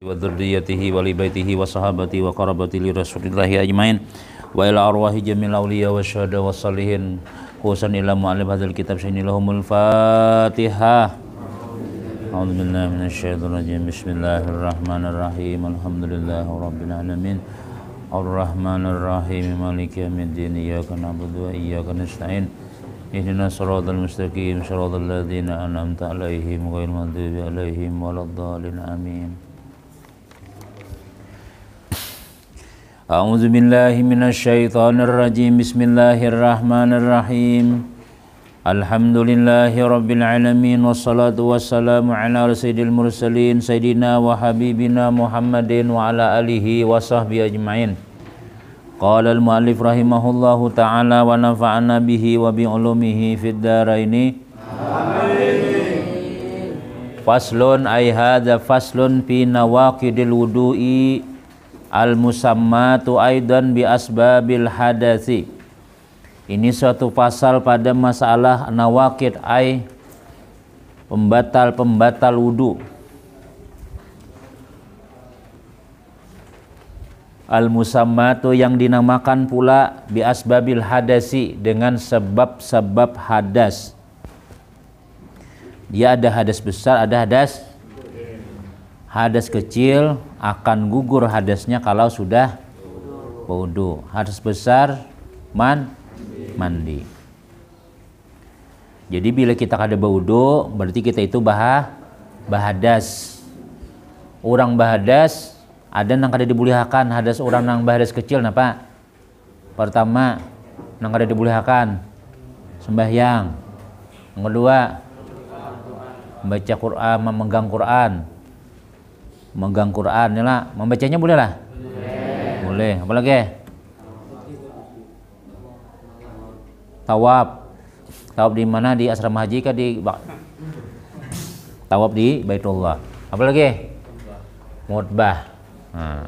wa dzurriyyatihi wa li baitihi wa sahabati wa qarabati li rasulillahi ajmain wa ila arwahi jamil awliya wa syuhada wa salihin khususan ila mu'allif hadzal kitab sayyidilahumul fatihah. A'udzu billahi minasyaitonir rajim. Bismillahirrahmanirrahim. Alhamdulillahi rabbil alamin. Ar-rahmanir rahim. Maliki yaumiddin. Iyyaka na'budu wa iyyaka nasta'in. Ihdinas siratal mustaqim. Siratal ladzina an'amta 'alaihim ghairil maghdubi 'alaihim waladdallin. Amin. A'udzu billahi minasyaitonir rajim. Bismillahirrahmanirrahim. Alhamdulillahi rabbil alamin wassalatu wassalamu ala sayyidil mursalin sayyidina wa habibina Muhammadin wa ala alihi wa sahbihi ajmain. Qala al-mu'allif rahimahullahu ta'ala wa nafa'ana bihi wa bi ulumihi fid dharaini. Amin. Faslun ay hadza faslun fi nawaqidil wudu'i al-musammatu aidan bi asbabil hadasi. Ini suatu pasal pada masalah nawaqid ay pembatal-pembatal wudu. Al-musammatu yang dinamakan pula bi asbabil hadasi dengan sebab-sebab hadas. Dia ada hadas besar, ada hadas kecil, akan gugur hadasnya kalau sudah wudu. Hadas besar mandi. Jadi bila kita kada wudu berarti kita itu bahadas. Orang bahadas ada nang kada dibolehkan hadas orang nang bahadas kecil napa? Pertama nang kada dibolehkan sembahyang. Yang kedua membaca Quran, memegang Quran ya lah. Membacanya boleh lah? Boleh. Apa lagi? Tawaf di mana? Di asrama haji kah di tawaf di Baitullah. Apa lagi? Mutbah. Nah.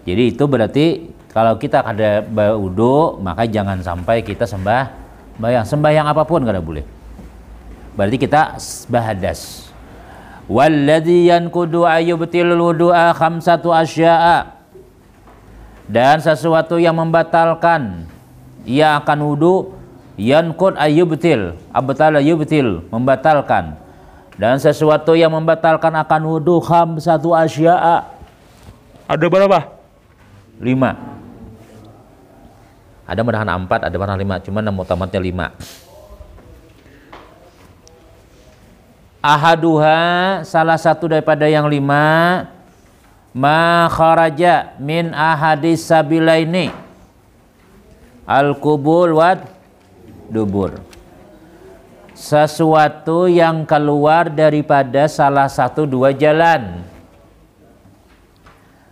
Jadi itu berarti kalau kita ada wudu maka jangan sampai kita sembahyang apapun kada boleh. Berarti kita bahadas. Walladzi yanqudu ayyubtil wudu'a khamsatu asya'a. Dan sesuatu yang membatalkan ia akan wudu, yanqud ayyubtil, abtala yubtil, membatalkan. Dan sesuatu yang membatalkan akan wudu khamsatu asya'a. Ada berapa? 5. Ada menahan 4, ada menahan 5, cuman yang utamatnya 5. Ahaduha, salah satu daripada yang 5, ma kharaja min ahadis sabilaini al-qubul wad dubur. Sesuatu yang keluar daripada salah satu dua jalan.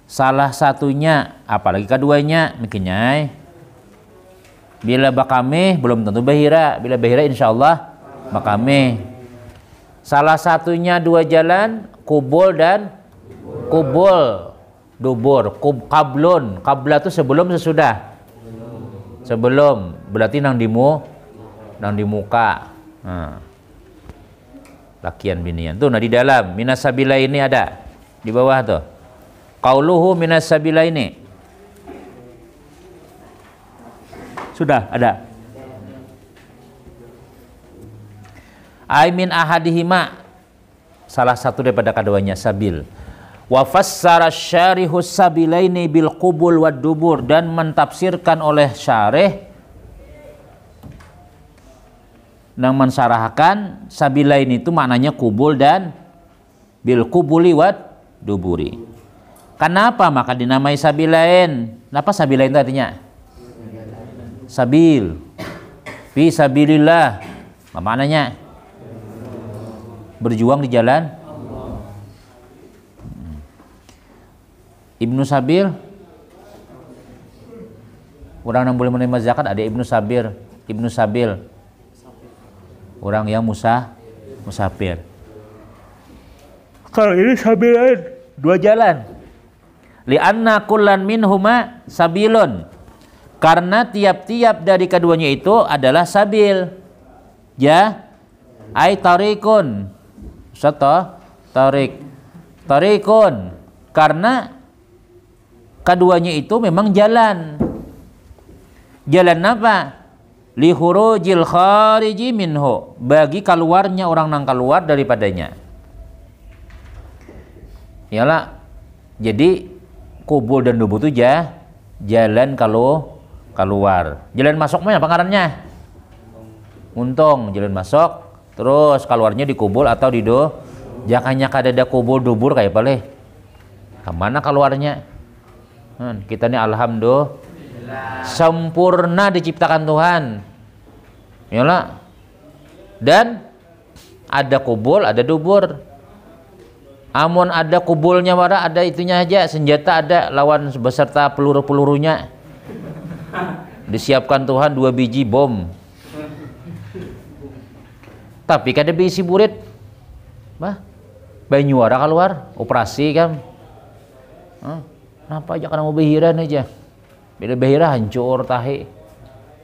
Salah satunya, apalagi keduanya, mungkinnya bila bakame belum tentu bahira, bila bahira insyaallah bakame. Salah satunya dua jalan, kubul dan dubur. Kablun, kabla itu sebelum sesudah. Sebelum berarti nang di muka. Nah. Lakian binian tuh nah di dalam minasabila ini ada di bawah tuh. Qauluhu minasabila ini. Sudah ada. Aimin ahadihima, salah satu daripada keduanya sabil. Wa fassara syarihus sabilaini bil qubul wad dubur, dan mentafsirkan oleh syarih yang mensarahkan sabilain itu maknanya kubul dan bil qubuli wad duburi. Kenapa maka dinamai sabilain? Kenapa sabilain itu artinya? Sabil. Fi sabilillah. Apa maknanya? Berjuang di jalan Ibnu Sabil. Orang yang boleh menerima zakat ada Ibnu Sabil. Orang yang musafir. Kalau ini sabilain dua jalan. Li'anna kullan minhuma sabilun. Karena tiap-tiap dari keduanya itu adalah sabil. Ya, ay tariqun. Tarik. Tarikun Karena keduanya itu memang jalan. Jalan apa? Li khurujil khariji minhu, bagi keluarnya orang nang keluar daripadanya. Iyalah. Jadi kubul dan dubur itu jalan kalau keluar. Jalan masuknya apa ngarannya? Untung jalan masuk, terus keluarnya di kubul atau di do. Jangannya kada ada kubul dubur kayak boleh. Kemana keluarnya? Kita nih alhamdulillah sempurna diciptakan Tuhan. Yalah. Dan ada kubul, ada dubur. Amun ada kubulnya wara, ada itunya aja, senjata ada, lawan beserta peluru-pelurunya. Disiapkan Tuhan 2 biji bom. Tapi kada bisi burit. Bah, banyuara keluar, operasi kan. Kenapa aja karena mau behiran aja. Bila behira hancur tahi.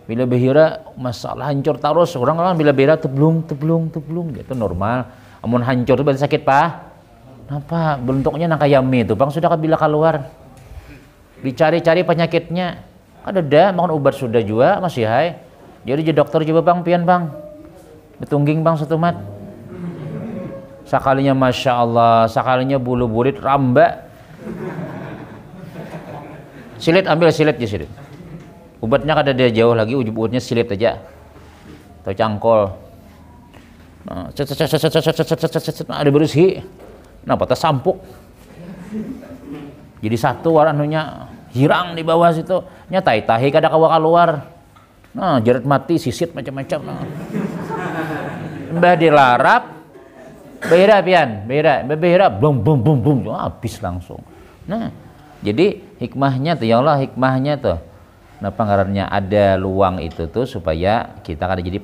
Bila behira masalah hancur terus. Orang bila behira teblung gitu normal. Amun hancur itu berarti sakit pak. Kenapa? Bentuknya nangka yami itu bang sudah bila keluar. Dicari-cari penyakitnya. Ada makan obat sudah juga masih hai. Jadi dokter coba bang pian bang. Betungging bang satu mat. Sekalinya masya Allah, sekalinya bulu burit rambak. Silit ambil silit aja silit. Obatnya kada dia jauh lagi, ujub-ujubnya silit aja. Atau cangkol. Nah, ada bersih. Nah, patah sampuk. Jadi satu warnanya hirang di bawah situ. Nyatai tahi kada kawa keluar. Nah, jerat mati, sisit macam-macam. Nah. Mbah dilarap. Behira pian, behira bum habis langsung. Nah, jadi hikmahnya tuh ya Allah, hikmahnya tuh. Nah, pengarannya ada luang itu tuh supaya kita kada jadi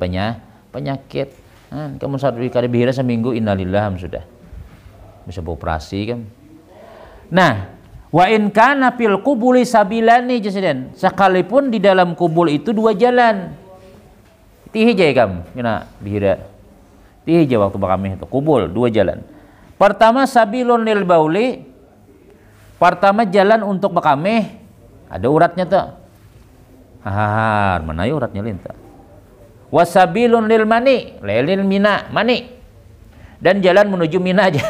penyakit. Nah, kamu saat kada behira seminggu innalillah sudah. Bisa beroperasi kan. Nah, wa in kana fil qubuli sabilani jasiden. Sekalipun di dalam kubul itu 2 jalan. Tihi jaya kam, kena behira. Tihi jaya waktu kami itu kubul 2 jalan. Pertama sabilun lil bauli. Pertama jalan untuk bekameh, ada uratnya tuh. Mana ya uratnya linta. Wasabilun lil mani, lil mina, mani. Dan jalan menuju mina aja.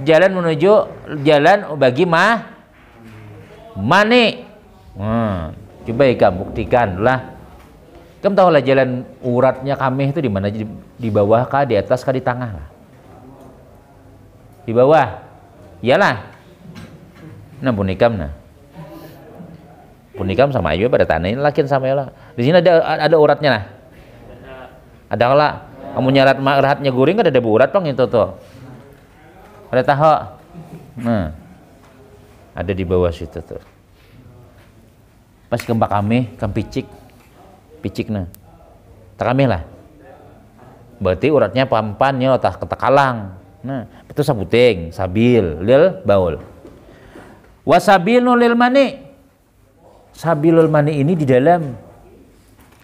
jalan bagi mani. Coba ya kamu buktikan lah. Kamu tahu lah jalan uratnya kameh itu di mana? Di bawah kah, di atas kah, di tengah lah? Di bawah. Iyalah. Nah punikam sama aja pada tanah ini lakin sama ya lah. Di sini ada uratnya lah. Ada lah. Kamu nyarat rahatnya guring kan ada urat bang itu tuh. Ada tahu. Nah ada di bawah situ tuh. Pas kembak kami, picik nah. Tak kami lah. Berarti uratnya pampannya otak ketekalang. Nah itu sabuting, sabil, lil baul. Wasabilul lil mani. Sabilul mani ini di dalam.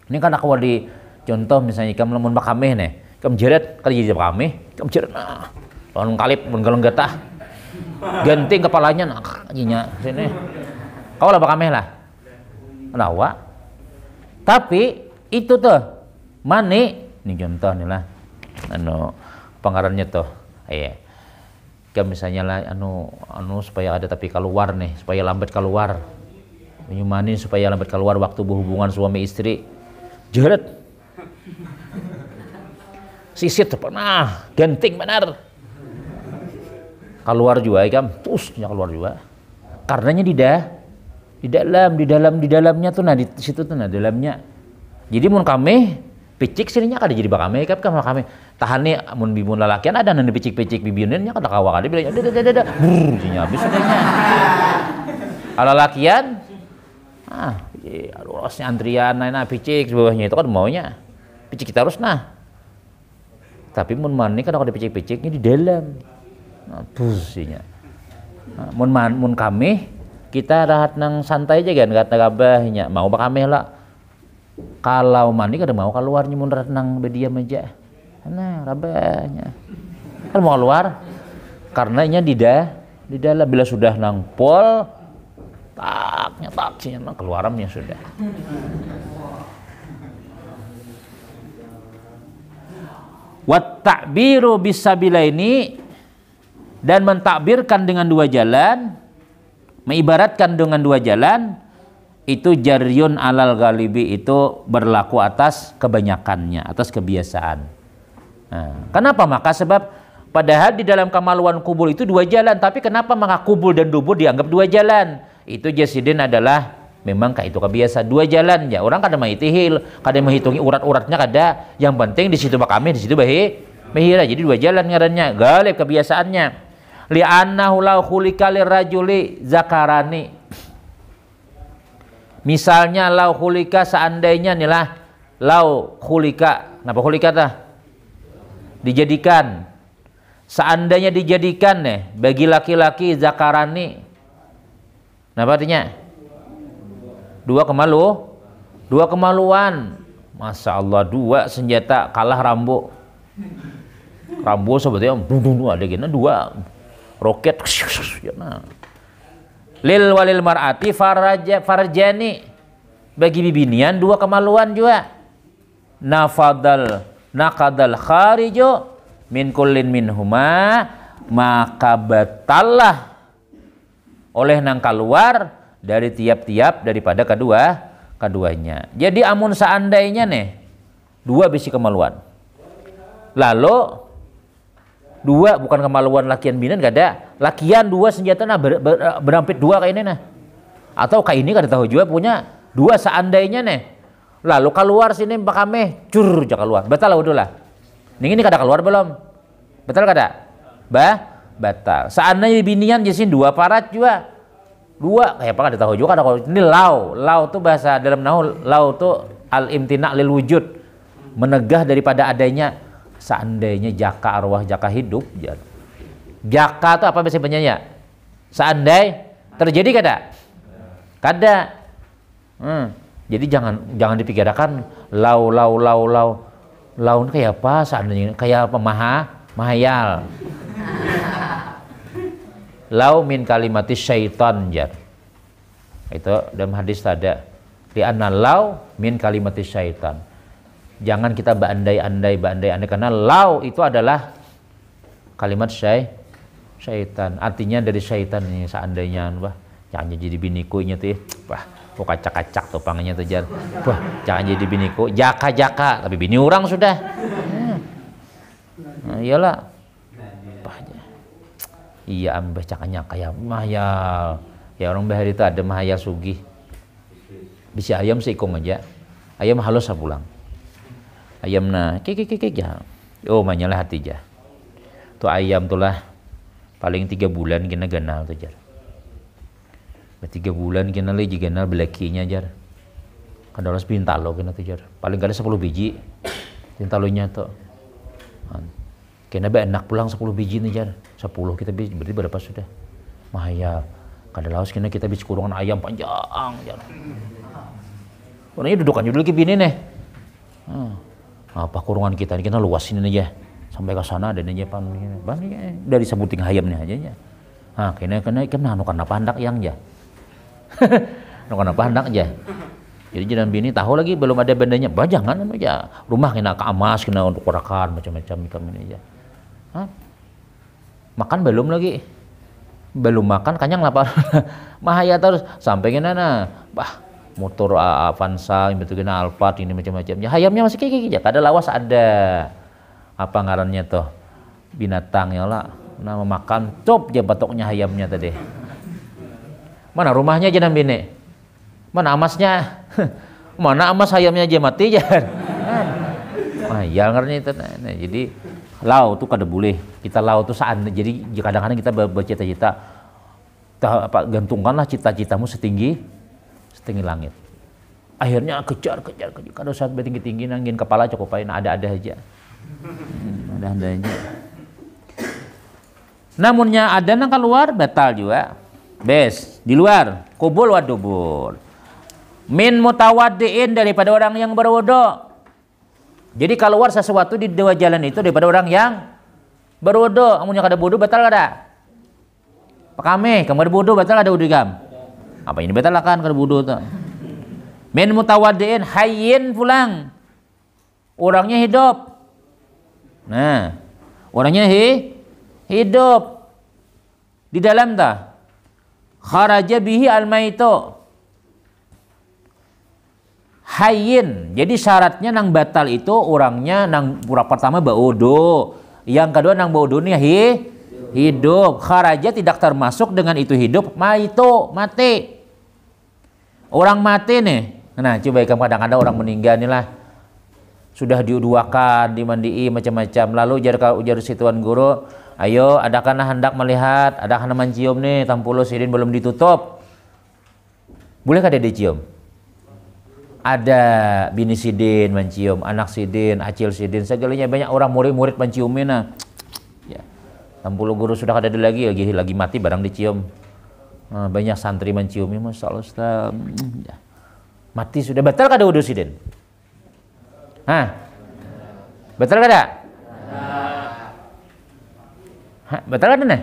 Ini kan aku di contoh misalnya kamu lamun bakameh nih. Kamu jeret kali jadi bakameh, kamu jeret nah. Lawan kalip mun galeng getah. Ganting kepalanya nah ajinya sini. Kau lah bakameh lah. Lawa. Tapi itu tuh mani, ini contoh nih lah. Pengarannya tuh. Iya. Misalnya lah supaya ada tapi keluar nih, supaya lambat keluar. Menyumani supaya lambat keluar waktu berhubungan suami istri. Jeret. Sisit pernah, genting benar. Keluar juga kan, terusnya keluar juga. Karenanya di dalamnya tuh nah di situ tuh nah dalamnya. Jadi mun kami picik sininya kada jadi bakame kan kami tahane mun bibun lalakian ada nang picik-picik bibunnya kada kawa kada bilang ada sinya habis sudahnya. Ala lakian urusnya antrian nah picik bawahnya itu kan maunya picik kita harus nah. Tapi mun mani kan ada picik-piciknya di dalam. Nah, sinya. Mun kami kita rahat nang santai aja kan kata kabahnya mau bakame lah. Kalau mandi kada mau keluarnya mun renang berdiam aja. Nah, rabahnya. Kan mau keluar karenanya di dalam. Bila sudah nangpol, taknya keluarannya sudah. Wat ta'biru bisabilaini, dan mentakbirkan dengan dua jalan, mengibaratkan dengan dua jalan, itu jaryun alal ghalibi, itu berlaku atas kebanyakannya, atas kebiasaan. Nah, kenapa? Maka sebab padahal di dalam kamaluan kubul itu dua jalan, tapi kenapa maka kubul dan dubur dianggap dua jalan? Itu jasidin adalah memang kayak itu kebiasaan dua jalan ya. Orang kada mahitihil, kada menghitungi urat-uratnya kada. Yang penting di situ kami, di situ bahira. Jadi dua jalan ngarannya, galib kebiasaannya. Li'annahu law khulika lirrajuli zakarani. Misalnya lau khulika, seandainya nilah lau khulika. Kenapa khulika tah? Dijadikan. Seandainya dijadikan nih bagi laki-laki zakarani. Kenapa artinya? Dua kemaluan. Masya Allah, dua senjata kalah Rambo. Rambo sebetulnya ada gini dua roket. Lil walil mar'ati farjani, bagi bibinian dua kemaluan juga. Nakadal kharijo min kullin minhuma, maka batallah oleh nang keluar dari tiap-tiap daripada keduanya. Jadi amun seandainya nih dua bisi kemaluan, lalu dua bukan kemaluan lakian binian gak ada, lakian dua senjata nah berampit dua kayak ini nah, atau kayak ini kada tahu juga punya dua seandainya nih, lalu keluar sini mbak kami cur aja keluar, batal udah lah. Ini kada keluar belum, batal kada? Batal. Seandainya binian jadi dua parat juga, dua kayak apa kada tahu juga kada. Ini lau tuh bahasa dalam nahu, lau tuh al imtina lil wujud, menegah daripada adanya. Seandainya jaka arwah jaka hidup, jaka itu apa bahasa penyanyi? Seandai terjadi kada? Jadi jangan dipikirkan lau ini kayak apa seandainya, kayak apa mahayal. Lau min kalimatis syaitan jar. Itu dalam hadis ada di anna lau min kalimatis syaitan. Jangan kita berandai-andai karena lau itu adalah kalimat syaitan. Artinya dari syaitan ini seandainya wah jangan jadi biniku nya tuh wah kacak-kacak topangnya tuh jar. Wah jangan jadi biniku, jaka tapi bini orang sudah. Nah, iyalah. Iya ambah cakanya kayak mahayal. Ya orang bahari itu ada mahayal sugih. Bisa ayam seikung aja. Ayam halus pulang. Ayam na kik ya. Oh manyalah hati ja. Tuh ayam tulah paling 3 bulan kena ganal tuh jar. 3 bulan kena lagi ganal belakinya jar. Kada harus pintalo kena tuh jar. Paling kada 10 biji pintalonya tuh. Kena enak pulang 10 biji nih jar. 10 kita berarti berapa sudah? Mahaya. Kada laos kena kita bisa kurungan ayam panjang jar. Orangnya dudukannya dulu ke bini nih. Apa kurungan kita ini kita luasin aja sampai ke sana dan aja dari sebuting hayamnya aja ya. Kena karena pandak yang ya. Karena pandak aja. Jadi jangan bini tahu lagi belum ada bandanya. Jangan aja. Rumah kena keamas, kena untuk korakan macam-macam ini aja. Makan belum lagi. Belum makan kanyang lapar. Mahaya terus sampai kena motor Avanza, betul kena Alphard ini macam-macam. Ya hayamnya masih kayak kada lawas ada apa ngarannya tuh binatang ya lah. Nah memakan cop aja batoknya hayamnya tadi. Mana rumahnya aja bini? Mana amasnya? Mana amas hayamnya aja mati aja. Ya ngarannya itu. Nah, jadi lau tuh kada boleh. Kita lau tuh jadi kadang-kadang kita bercita-cita gantungkanlah cita-citamu setinggi langit. Akhirnya kejar. Kalau saat tinggi nangin kepala cukup ada aja. Ada aja. Namunnya ada nang keluar batal juga. Bes di luar kubul wa dubur. Min mutawaddiin daripada orang yang berwudu. Jadi keluar sesuatu di dua jalan itu daripada orang yang berwudu. Amunnya kada wudu batal kada? Pakame, kamu ada wudu batal ada wudu kam. Apa ini batal kan kada wudu tuh. Min mutawaddiin hayyin pulang. Orangnya hidup. Nah, orangnya hidup. Di dalam tah. Kharaja bihi al-maitu. Hayyin. Jadi syaratnya nang batal itu orangnya nang pertama baudo. Yang kedua nang baudo nih hidup. Kharaja tidak termasuk dengan itu hidup. Maitu mati. Orang mati nih. Nah, coba kadang-kadang orang meninggal nih lah. Sudah diuduakan, dimandii macam-macam. Lalu ujar situan guru, ayo adakah hendak melihat, adakah mencium nih, tampulo sidin belum ditutup. Boleh kada dicium? Ada bini sidin mencium, anak sidin, acil sidin, segalanya banyak orang murid-murid menciumin nah. Ya. Tampulo guru sudah kada ada lagi mati barang dicium. Nah, banyak santri menciumi, Masya Allah Ustaz. Ya. Mati sudah batal kada wudu sidin? Hah? Batal kada? Hah, batal kada nih?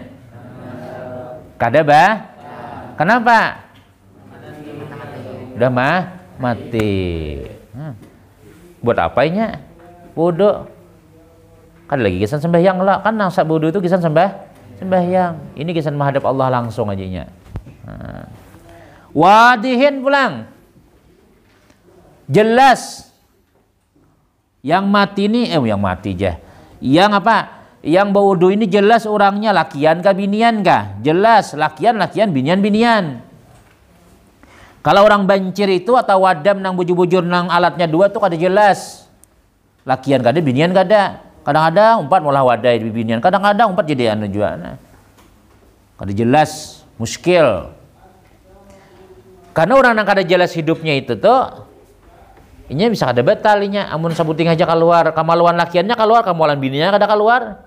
Kada bah? Kenapa? Udah mati. Buat apanya? Wudu. Kan lagi kisan sembahyang lah. Kan nang sak wudu itu kisan sembahyang. Ini kisan menghadap Allah langsung aja. Wadihin pulang. Jelas yang mati ini yang mati aja. Yang apa? Yang berwudu ini jelas orangnya lakian kah binian kah? Jelas lakian binian. Kalau orang bancir itu atau wadam nang bujur-bujur nang alatnya dua tuh kada jelas. Lakian kada binian kada. Kadang-kadang umpat malah wadai di binian, kadang-kadang umpat jadi anu juga. Nah. Kada jelas, muskil. Karena orang nang kada jelas hidupnya itu tuh inya bisa kada batal inya, amun sabuting aja keluar, kamaluan lakiannya keluar, kamaluan bininya kada keluar.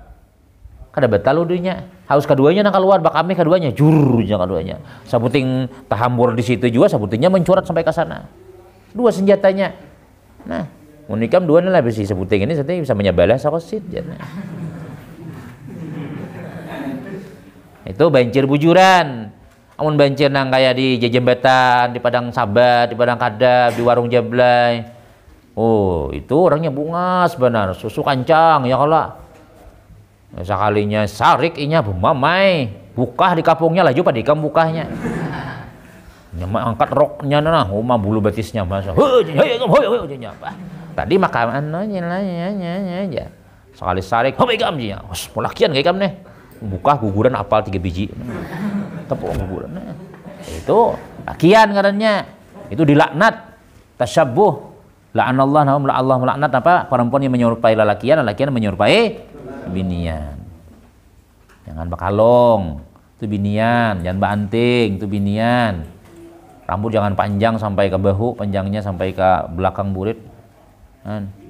Kada batal wudunya. Haus keduanya nang keluar, bakame keduanya, jurnya keduanya. Sabuting tahambur di situ juga sabutingnya mencurat sampai ke sana. Dua senjatanya. Nah, unikam dua lah besi sabuting ini satenya bisa menyebalah sakosit jana. Itu banjir bujuran. Amun banjir nang kayak di jembatan, di Padang Sabat, di Padang Kadab, di Warung Jablay. Oh, itu orangnya bungas benar, susu kancang ya kalau. Sekalinya sarik inya bumamai, bukah di kampungnya laju padikam bukahnya. Nyama angkat roknya nah, rumah bulu betisnya masa. Tadi makanan aja. Sekali sarik, homegam dia. Polakian kayak kam nih. Bukah guguran apal 3 biji. Tepuk guguran. Itu lakian katanya. Itu dilaknat. Tasyabbuh. La'anallah nahum Allah melaknat apa? Perempuan yang menyerupai lelakian, lelakian menyerupai binian. Jangan bakalong, itu binian. Jangan banting, itu binian. Rambut jangan panjang sampai ke bahu, panjangnya sampai ke belakang burit.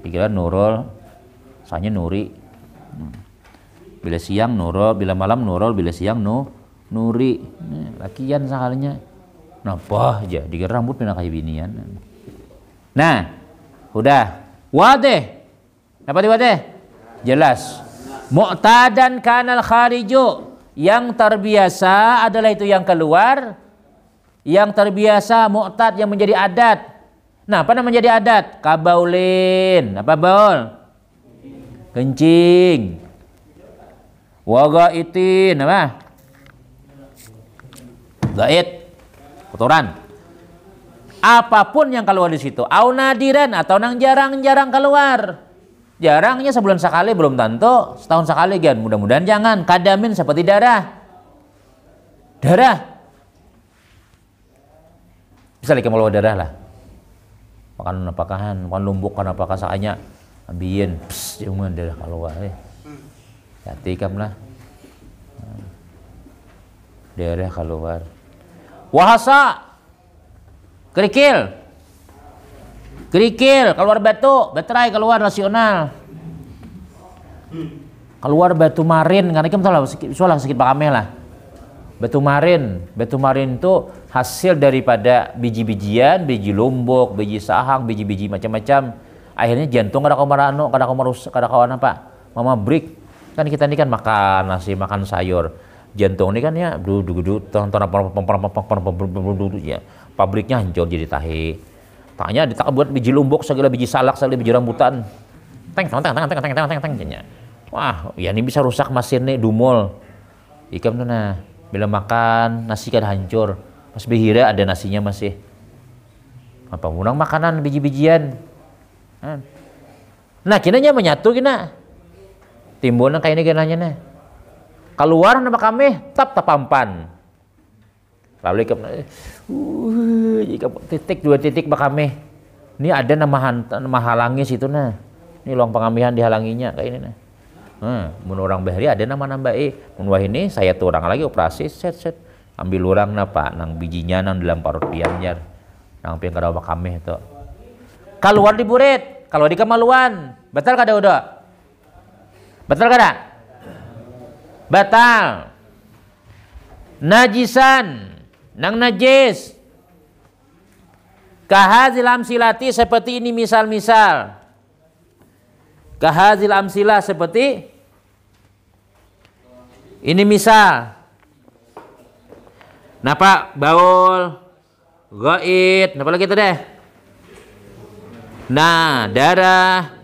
Pikiran nurul, soalnya nuri. Bila siang nurul, bila malam nurul, bila siang nuri. Lakian sekalinya. Napa aja, dikira rambut pindah kayak binian. Nah, udah. Wadih. Apa di wadih? Jelas. Mu'tadan kanal khariju. Yang terbiasa adalah itu yang keluar. Yang terbiasa mu'tad yang menjadi adat. Nah, apa namanya menjadi adat? Kabaulin. Apa baul? Kencing. Wagaitin. Apa? Gait. Kotoran. Apapun yang keluar di situ. Au nadiran atau nang jarang-jarang keluar. Jarangnya sebulan sekali belum tentu. Setahun sekali kan. Mudah-mudahan jangan. Kadamin seperti darah. Darah. Bisa lagi keluar darah lah. Makan lumbuk, kan apakah saanya ambiin, jangan darah keluar. Hati kam lah. Darah keluar. Wahasa. Kerikil keluar batu, baterai keluar nasional. Keluar batu marin, karena kita tahu sakit pakame lah. Batu marin itu hasil daripada biji-bijian, biji lombok, biji sahang, biji-biji macam-macam. Akhirnya jantung kada kawan apa? Mama break. Kan kita ini kan makan nasi, makan sayur. jantung ini kan ya ya pabriknya hancur jadi tahe. Tanya buat biji lombok segala biji salak segala biji rambutan. Teng. Wah, ya ini bisa rusak mesinnya dumol. Ikan tuh nah, bila makan nasi kan hancur. Pas behira ada nasinya masih. Apa ngurang makanan biji-bijian. Nah, kinanya menyatu kina. Timbulnya kayak ini kinanya nah. Keluar nama kami tapampan. Lalu titik dua titik bakame. Ini ada nama halangi situ nah. Ini luang pengamihan dihalanginya kayak ini nah. Mun orang bahari ada nama nambai. Mun wah ini saya tuh orang lagi operasi set ambil orang napa nang bijinya nang dalam parut pianjar. Nang pian kada bakame itu. Keluar di burit, kalau di kemaluan. Batal kada udah? Batal kada? Batal. Najisan nang najis kahazil amsilati seperti ini misal-misal kahazil amsilah seperti ini misal napa baul goit napa lagi itu deh nah darah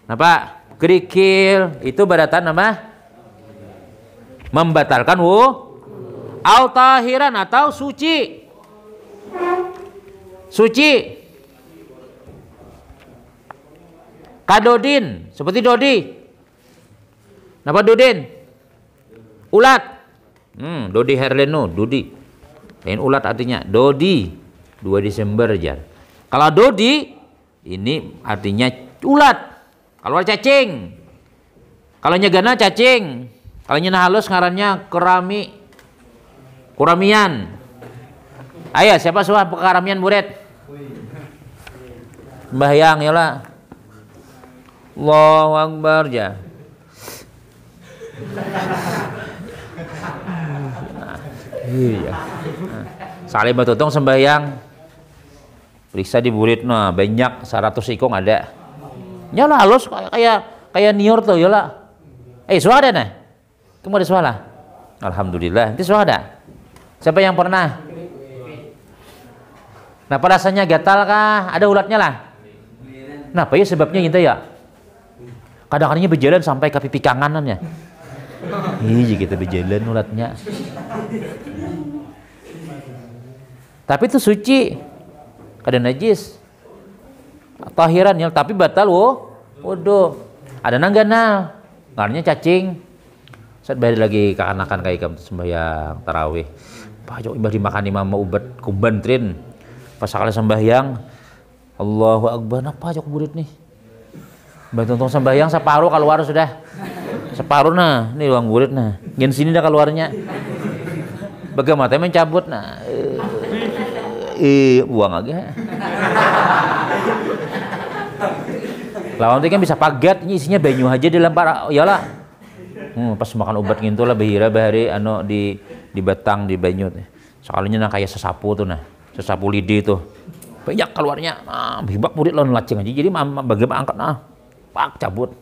napa kerikil itu badatan nama membatalkan au tahiran atau suci kadodin seperti dodi napa dodin ulat dodi herleno dodi lain ulat artinya dodi 2 Desember aja kalau dodi ini artinya ulat kalau cacing kalau nyegana cacing kalau nyena halus ngarannya kuramian. Ayo siapa suah pekaramian buret? Sembahyang ya lah. Allahu Akbar ya. Iya. Salim batutong sembahyang. Periksa di burit nah banyak 100 ikong ada. Nyala halus kayak nior tuh ya lah. Suah ada nah. Kamu ada suah lah. Alhamdulillah. Itu suah ada. Siapa yang pernah? Nah, rasanya gatal kah? Ada ulatnya lah. Nah, apa ya sebabnya gitu ya? Kadang-kadangnya berjalan sampai ke pipi kanganannya. Iya, kita berjalan ulatnya. Tapi itu suci. Kada najis. Tahiran ya, tapi batal wudu. Ada nangganal. Ngarnya cacing. Saat balik lagi ke anakan kayak kamu sembahyang tarawih. Pak Jok ibadah dimakan imam ubat kubantrin pas sekali sembahyang Allahu Akbar apa Jok burit nih bantu sembahyang separuh keluar sudah separuh nah ini uang burit nah gen sini dah keluarnya bagaimana mencabut nah buang lagi lawan itu kan bisa pagat ini isinya banyu aja dalam para iyalah pas makan obat gitu lah bahira bahari di batang di banyu sekalinya nah kayak sesapu tuh nah sesapu lidi tuh banyak keluarnya nah bibak murid lawan laceng aja jadi bagaimana angkat nah pak cabut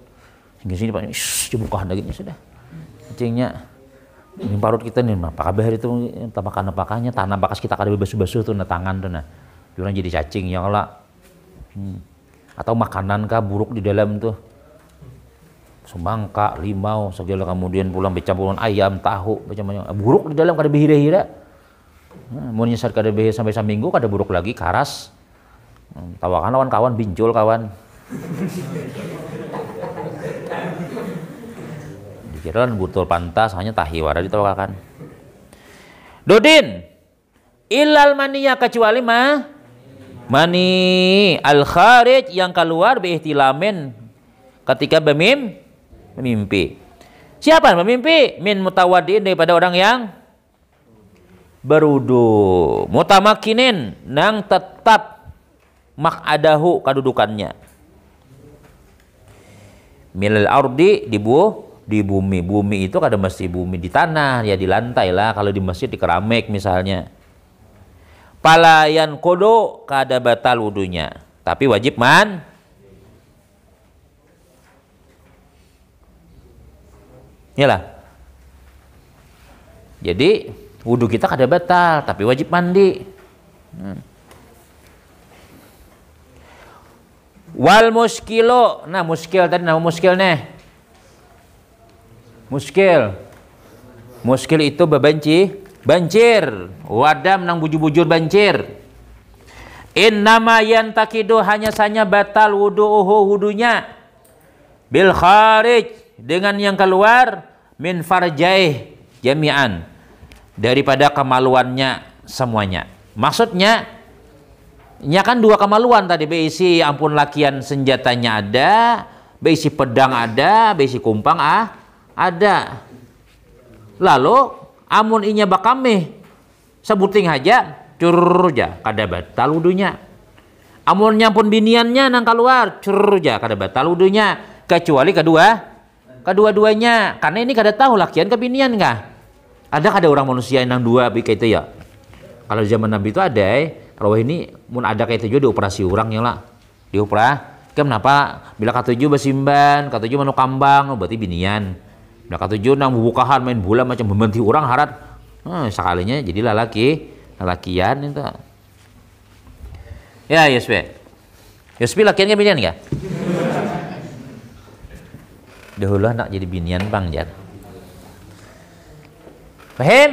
hingga sini pak buka dagingnya sudah lacengnya ini parut kita nih apa kabar itu tapakan apakahnya tanah bakas kita kada basuh-basuh tuh nah tangan tuh nah orang jadi cacing yang lah atau makanan kah buruk di dalam tuh semangka, limau, segala kemudian pulang bercampuran ayam, tahu, macam-macam. Buruk di dalam kada behira-hira. Mau nyesat kada behira sampai seminggu kada buruk lagi, karas. Tawakan lawan kawan, bincul kawan. Dikira butul pantas, hanya tahiwara ditawakan. Dodin, ilal maniyah kecuali mani al kharij yang keluar biihtilamin ketika memimpi. Siapa yang memimpi? Min mutawaddiin daripada orang yang berudu. Mutamakinin nang tetap mak'adahu kedudukannya. Milal ardi di bumi. Bumi itu kada mesti bumi di tanah, ya di lantai lah. Kalau di masjid di keramik misalnya. Palayan kodo kada batal wudunya. Tapi wajib Iyalah. Jadi wudhu kita kada batal, tapi wajib mandi. Wal muskilo, nah muskil tadi nama muskil nih. Muskil itu banjir. Wadam nang bujur-bujur banjir. Innama yantakidu hanya saja batal wudunya bil kharij dengan yang keluar min farjaih jami'an daripada kemaluannya semuanya. Maksudnya nya kan dua kemaluan tadi, beisi ampun lakian senjatanya ada, beisi pedang ada, beisi kumpang ada. Lalu amun inya bakame sebuting aja curja kada batal wudunya. Amunnya pun biniannya nang keluar curja kada batal wudunya, kecuali kedua-duanya. Karena ini kada tahu lakian ke binian kah. Ada orang manusia nang dua kayak itu ya. Kalau zaman Nabi itu ada kalau ini mun ada kayak itu juga dioperasi orang ya lah. Dioperasi. Kenapa? Bila katujuh basimban, katujuh manu kambang, berarti binian. Bila katujuh nang bubukahan main bola macam membanti orang harat. Sekalinya jadilah lalakian itu. Ya, Yusbe. Yusbe lakian ke binian enggak? Dahulu nak jadi binian Bang Jan. Paham?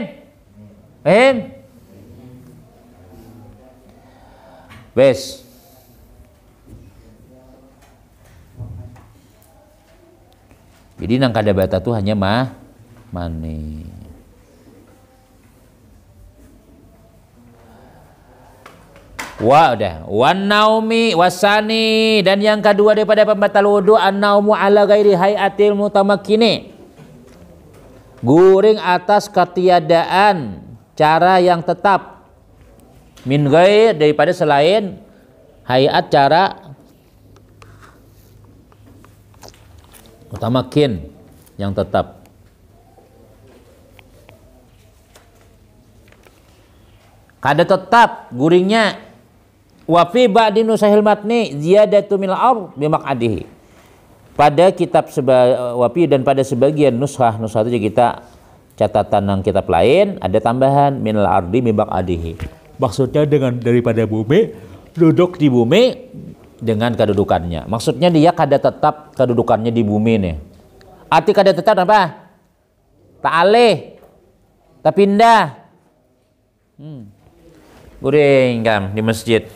Wes. Jadi nang kada bata tu hanya mani. Wan naumi wasani, dan yang kedua daripada pembatal wudu an-naumu ala ghairi hayatil mutamakkini. Guring atas ketiadaan cara yang tetap. Min ghair daripada selain hayat cara mutamakkin yang tetap. Kada tetap guringnya. Wa fi ba'di nusahil matni ziyadatu min al-ard bi maq'adihi. Pada kitab wafi dan pada sebagian nushah itu juga kita catatan yang kitab lain ada tambahan min al-ardi bi maq'adihi. Maksudnya dengan daripada bumi, duduk di bumi dengan kedudukannya. Maksudnya dia kada tetap kedudukannya di bumi nih. Arti kada tetap apa? Tak alih, tak pindah. Guring kam di masjid.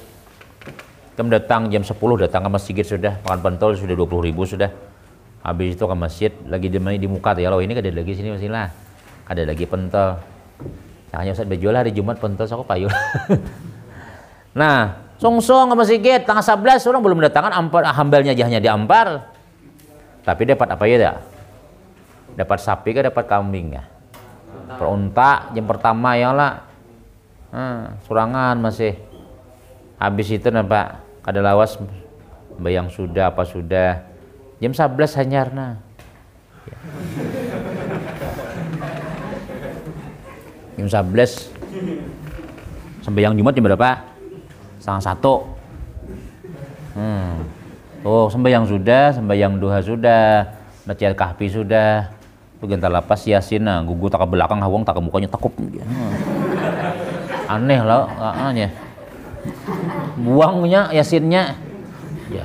Kam datang jam 10 datang ke masjid sudah, makan pentol sudah 20.000 sudah. Habis itu ke masjid lagi di muka ya lo ini kada lagi sini masih lah. Kada lagi pentol. Hanya Ustaz berjual hari Jumat pentol aku payul. Nah, song-song ke masjid tanggal 11 orang belum datangan hambalnya aja hanya diampar. Tapi dapat apa ya? Dapat sapi ke dapat kambing ya? Perunta jam pertama ya lah. Surangan masih. Habis itu nampak kada lawas bayang sudah apa sudah. Jam 11 hanyarna. Ya. Jam 11 sembahyang Jumat jam berapa? 1:30. Oh, sembahyang sudah, sembahyang duha sudah, baca kahfi sudah. Tu gentar lapas Yasin nah, gugu tak ke belakang hawang tak ke mukanya takup. Aneh lah, ya. Buangnya Yasinnya. Ya.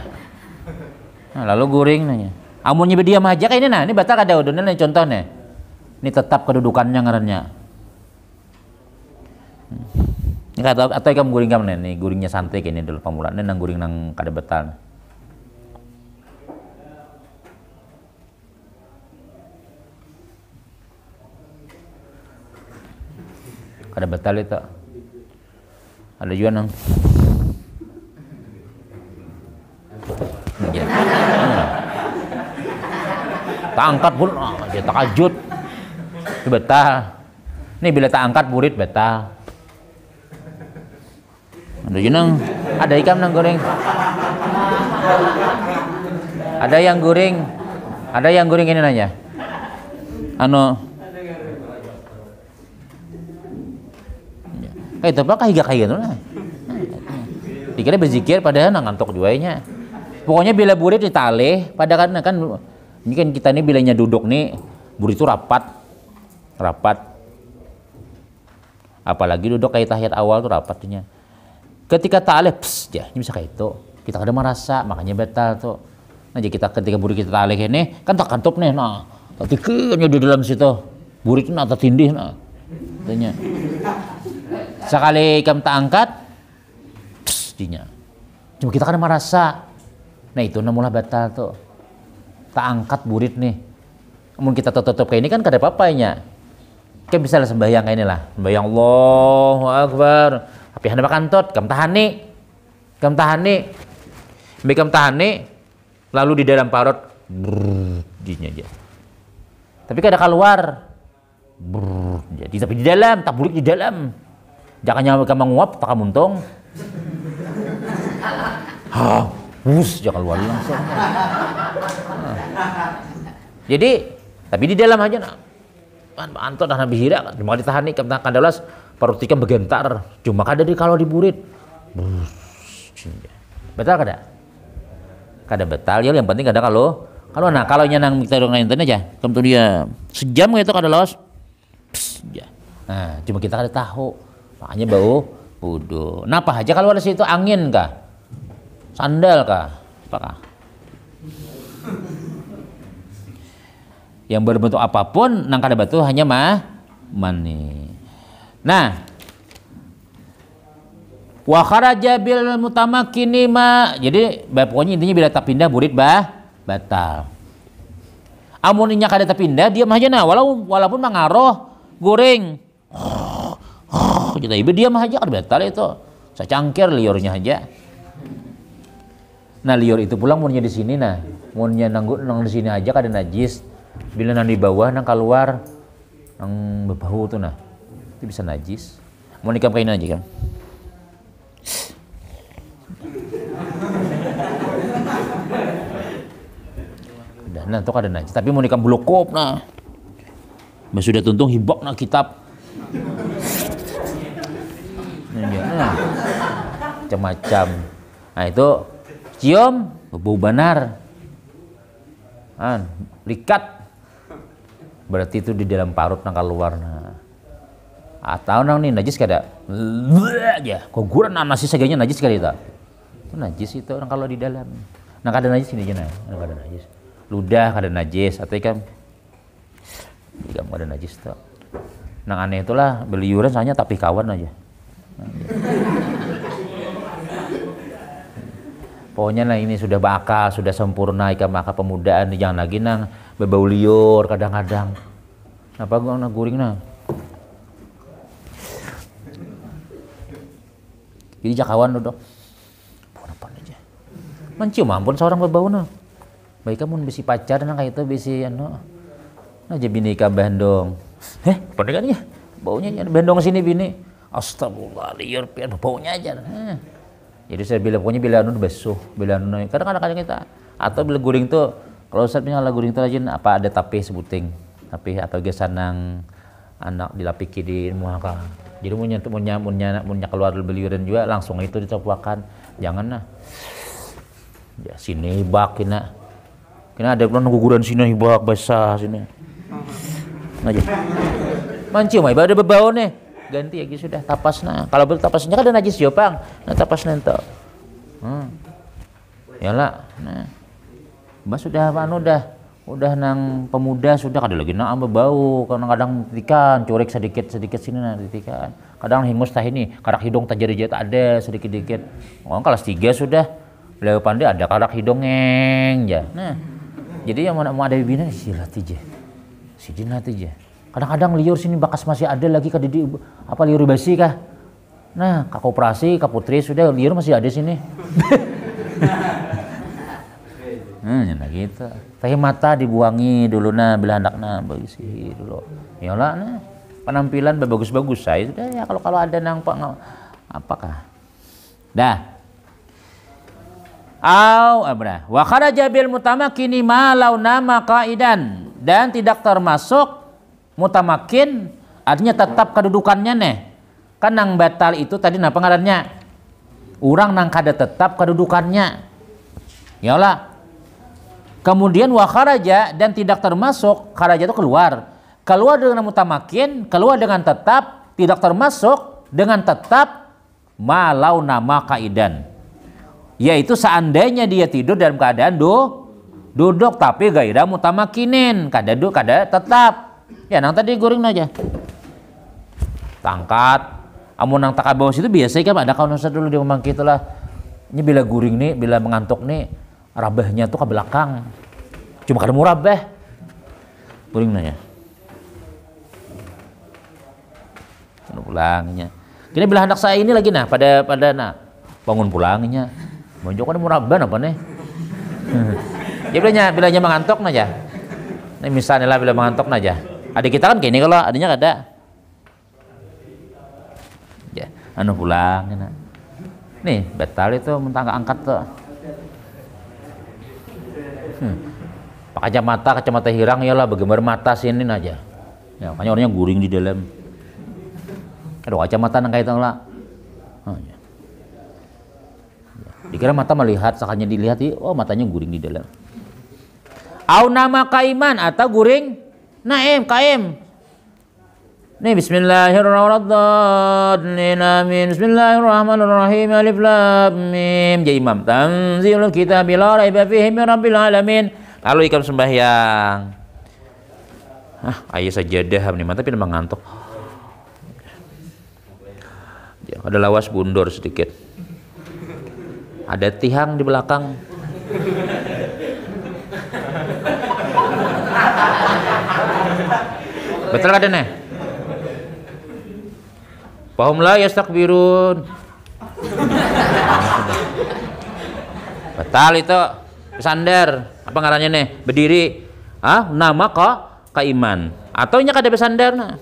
Nah, lalu guring nanya. Amunnya berdiam aja kayak ini nah, ini batal kada udunnya nih contohnya. Ini tetap kedudukannya ngarannya. Atau kamu guring kamu nih, guringnya santai kayak ini dulu pemulaannya nang guring nang kada betal. Kada betal itu. Ada juga nang. Ya. Tak angkat pun, dia takajud. Itu betal. Ini bila tak angkat murid betal. Ada jeneng, ada ikan nang goreng. Ada yang goreng ini nanya. Kayak itu apa kayak gitu nah. Dikira berzikir padahal ngantuk juainya. Pokoknya bila burit ditali, pada kan ini kan kita nih bilanya duduk nih, burit itu rapat. Apalagi duduk kayak tahiyat awal tuh rapatnya. Ketika ta'alih, ya, ini bisa kayak itu. Kita kadang merasa, makanya batal tuh. Nah, jadi kita ketika burit kita ta'alih ini, kan tak kantup nih, nah. Tatikannya di dalam situ. Burit nah, tak tindih, nah. Tanya. Sekali kamu tak angkat, dinya. Cuma kita kadang merasa. Nah, itu namulah batal tuh. Tak angkat burit nih. Namun kita tutup kayak ini kan kada apa-apanya. Kayak misalnya sembahyang kayak inilah. Sembahyang Allahu Akbar. Tapi hendak kantut, kam tahani. Kam tahani. Lalu di dalam parut dinya aja. Tapi kada keluar. Jadi tapi di dalam, tak burik di dalam. Jangan nyawa kamu nguap, tak muntung. Jangan keluar langsung. Jadi, tapi di dalam aja nak. Antot dah nabi hira, cuma ditahani kena kandalas parutika begentar. Cuma kada di kalau diburit. Betul kada? Kada betal ya, yang penting kada kalau nyenang kita dong nonton aja. Kamu dia sejam gitu kada los. Ya. Nah, cuma kita kada tahu. Makanya bau wudu. Napa aja kalau ada situ angin kah? Sandal kah? Apakah? Yang berbentuk apapun nang kada batu hanya mani. Nah, wa kharaja bil mutamakkini ma. Jadi pokoknya intinya bila tak pindah burit batal. Amuninya kada tak pindah diam aja nah walaupun mangaruh goreng. Kita ibu diam aja kada batal itu. Secangkir liurnya aja. Nah, liur itu pulang munnya di sini nah. Munnya nang di sini aja kada najis. Bila nang di bawah nang keluar nang berbau tuh nah. Itu bisa najis. Mau nikam kain aja kan. Nah, itu kada najis, tapi mau nikam blokop nah. Mas sudah tuntung hibok nah kitab. Nah, macam-macam. Nah, itu cium bau banar. Likat. Berarti itu di dalam parut nang keluar nah. Atau nang nih najis kada? Ya, koguran nasi seganya najis kali itu. Itu najis itu orang kalau di dalam. Nang kada najis ini aja nah, nang kada najis. Ludah kada najis atau ikan ikan kada najis tuh. Nang aneh itulah beliuran soalnya tapi kawan aja. Pokoknya nah ini sudah bakal, sudah sempurna ikan maka pemudaan jangan lagi nang bebau liur kadang-kadang. Apa gua nang guring nah. Jadi jakawan duduk. Apa aja. Mencium ampun seorang bebau nah. Baik kamu bisi pacar nang kayak itu bisi anu. Nah jadi bini ka Bandung. Pendekan ya. Baunya Bandung sini bini. Astagfirullah liur pian baunya aja. Jadi saya bilang pokoknya bila anu basuh, bila anu kadang-kadang kita atau bila guring tuh kalau saya punya guring tuh aja apa ada tapi sebuting. Tapi atau gesanang anak dilapiki di muaka. Jadi munnya keluar beliuran juga langsung itu dicopokan. Jangan nah. Ya sini bak kena ada guguran sini hibak basah sini. Aja. Mancium ada bebau nih. Ganti lagi sudah tapas nah. Kalau belum tapasnya kan ada najis yo, Bang. Nah tapas nento. Yalah. Nah. Mbak sudah udah nang pemuda sudah kada lagi nang bebau. Kadang-kadang titikan, corek sedikit sini nah titikan. Kadang hingus tah ini, karak hidung tak jadi tak ada sedikit-dikit. Oh, kelas 3 sudah. Beliau pandai ada karak hidung ngeng ya. Nah. Jadi yang mau ada bibina silat aja. Sidinat aja. Kadang-kadang liur sini bakas masih ada lagi kada di apa liur basi kah? Nah, Kak Koperasi, Kak Putri sudah liur masih ada sini. Nah gitu. Teh mata dibuangi dulu nah bila hendakna bagisi dulu. Yalah nah. Penampilan bagus-bagus saya sudah ya kalau ada nang apakah. Dah. Wa kharaja bil mutamakkini ma launa maqaidan dan tidak termasuk mutamakin artinya tetap kedudukannya nih. Kan nang batal itu tadi napa ngarannya? Urang nang kada tetap kedudukannya. Yalah. Kemudian wa kharaja dan tidak termasuk kharaja itu keluar dengan mutamakin, keluar dengan tetap tidak termasuk dengan tetap malau nama kaidan, yaitu seandainya dia tidur dalam keadaan duduk tapi gairah mutamakinin, kada tetap. Ya nang tadi guring aja. Tangkat. Amun nang takabawas itu biasa kan ada kawan ustaz dulu dia ngomong gitu lah. Ini bila guring nih, bila mengantuk nih, rabahnya tuh ke belakang. Cuma kada mau rabah. Guring nanya. Pulangnya. Kini bila anak saya ini lagi nah pada nah bangun pulangnya. Bonjok kan mau rabah apa nih? Ya bilanya mengantuk aja. Ini misalnya lah bila mengantuk aja. Adik kita kan kayak ini kalau adiknya kada. Ya, anu pulang ya. Nih, batal itu mentang angkat tuh. Pakai kacamata hirang ya lah bagaimana mata sini aja. Ya, makanya orangnya guring di dalam. Aduh, kacamata nang kaitan lah. Oh, ya. Dikira mata melihat, sakanya dilihat, oh matanya guring di dalam. Au nama kaiman atau guring naim kaim. Nih bismillahirrahmanirrahim. Amin. Bismillahirrahmanirrahim. Alif lam mim. Ya imam. Tanzilul kitabi la raiba fihi min rabbil alamin. Lalu ikam sembahyang. Ayah sajadah nih mata tapi mengantuk. Ya, ada lawas bundur sedikit. Ada tihang di belakang. Betul ada nih. Fahum la yastakbirun. Betal itu. Bersandar. Apa ngarannya nih? Berdiri. Nama kaiman. Atau nya kada bersandar nah.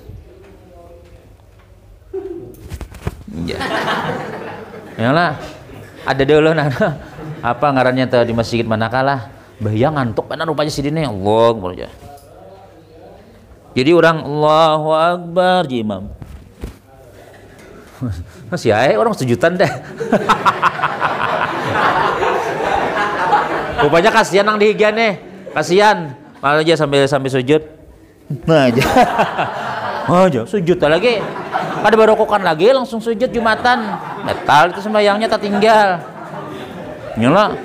Ya. Yalah. Ada dulu nah. Apa ngarannya tuh di masjid manakalah. Bayang ngantuk mana rupanya sidine Allah. Jadi orang Allahu Akbar ji imam. Masih aja orang sujudan deh. Rupanya kasihan nang dihigian nih. Kasihan. Malah aja sambil sujud. Nah aja. Aja sujud lagi. Ada barokokan lagi langsung sujud Jumatan. Metal itu sembahyangnya tak tinggal. Nyala.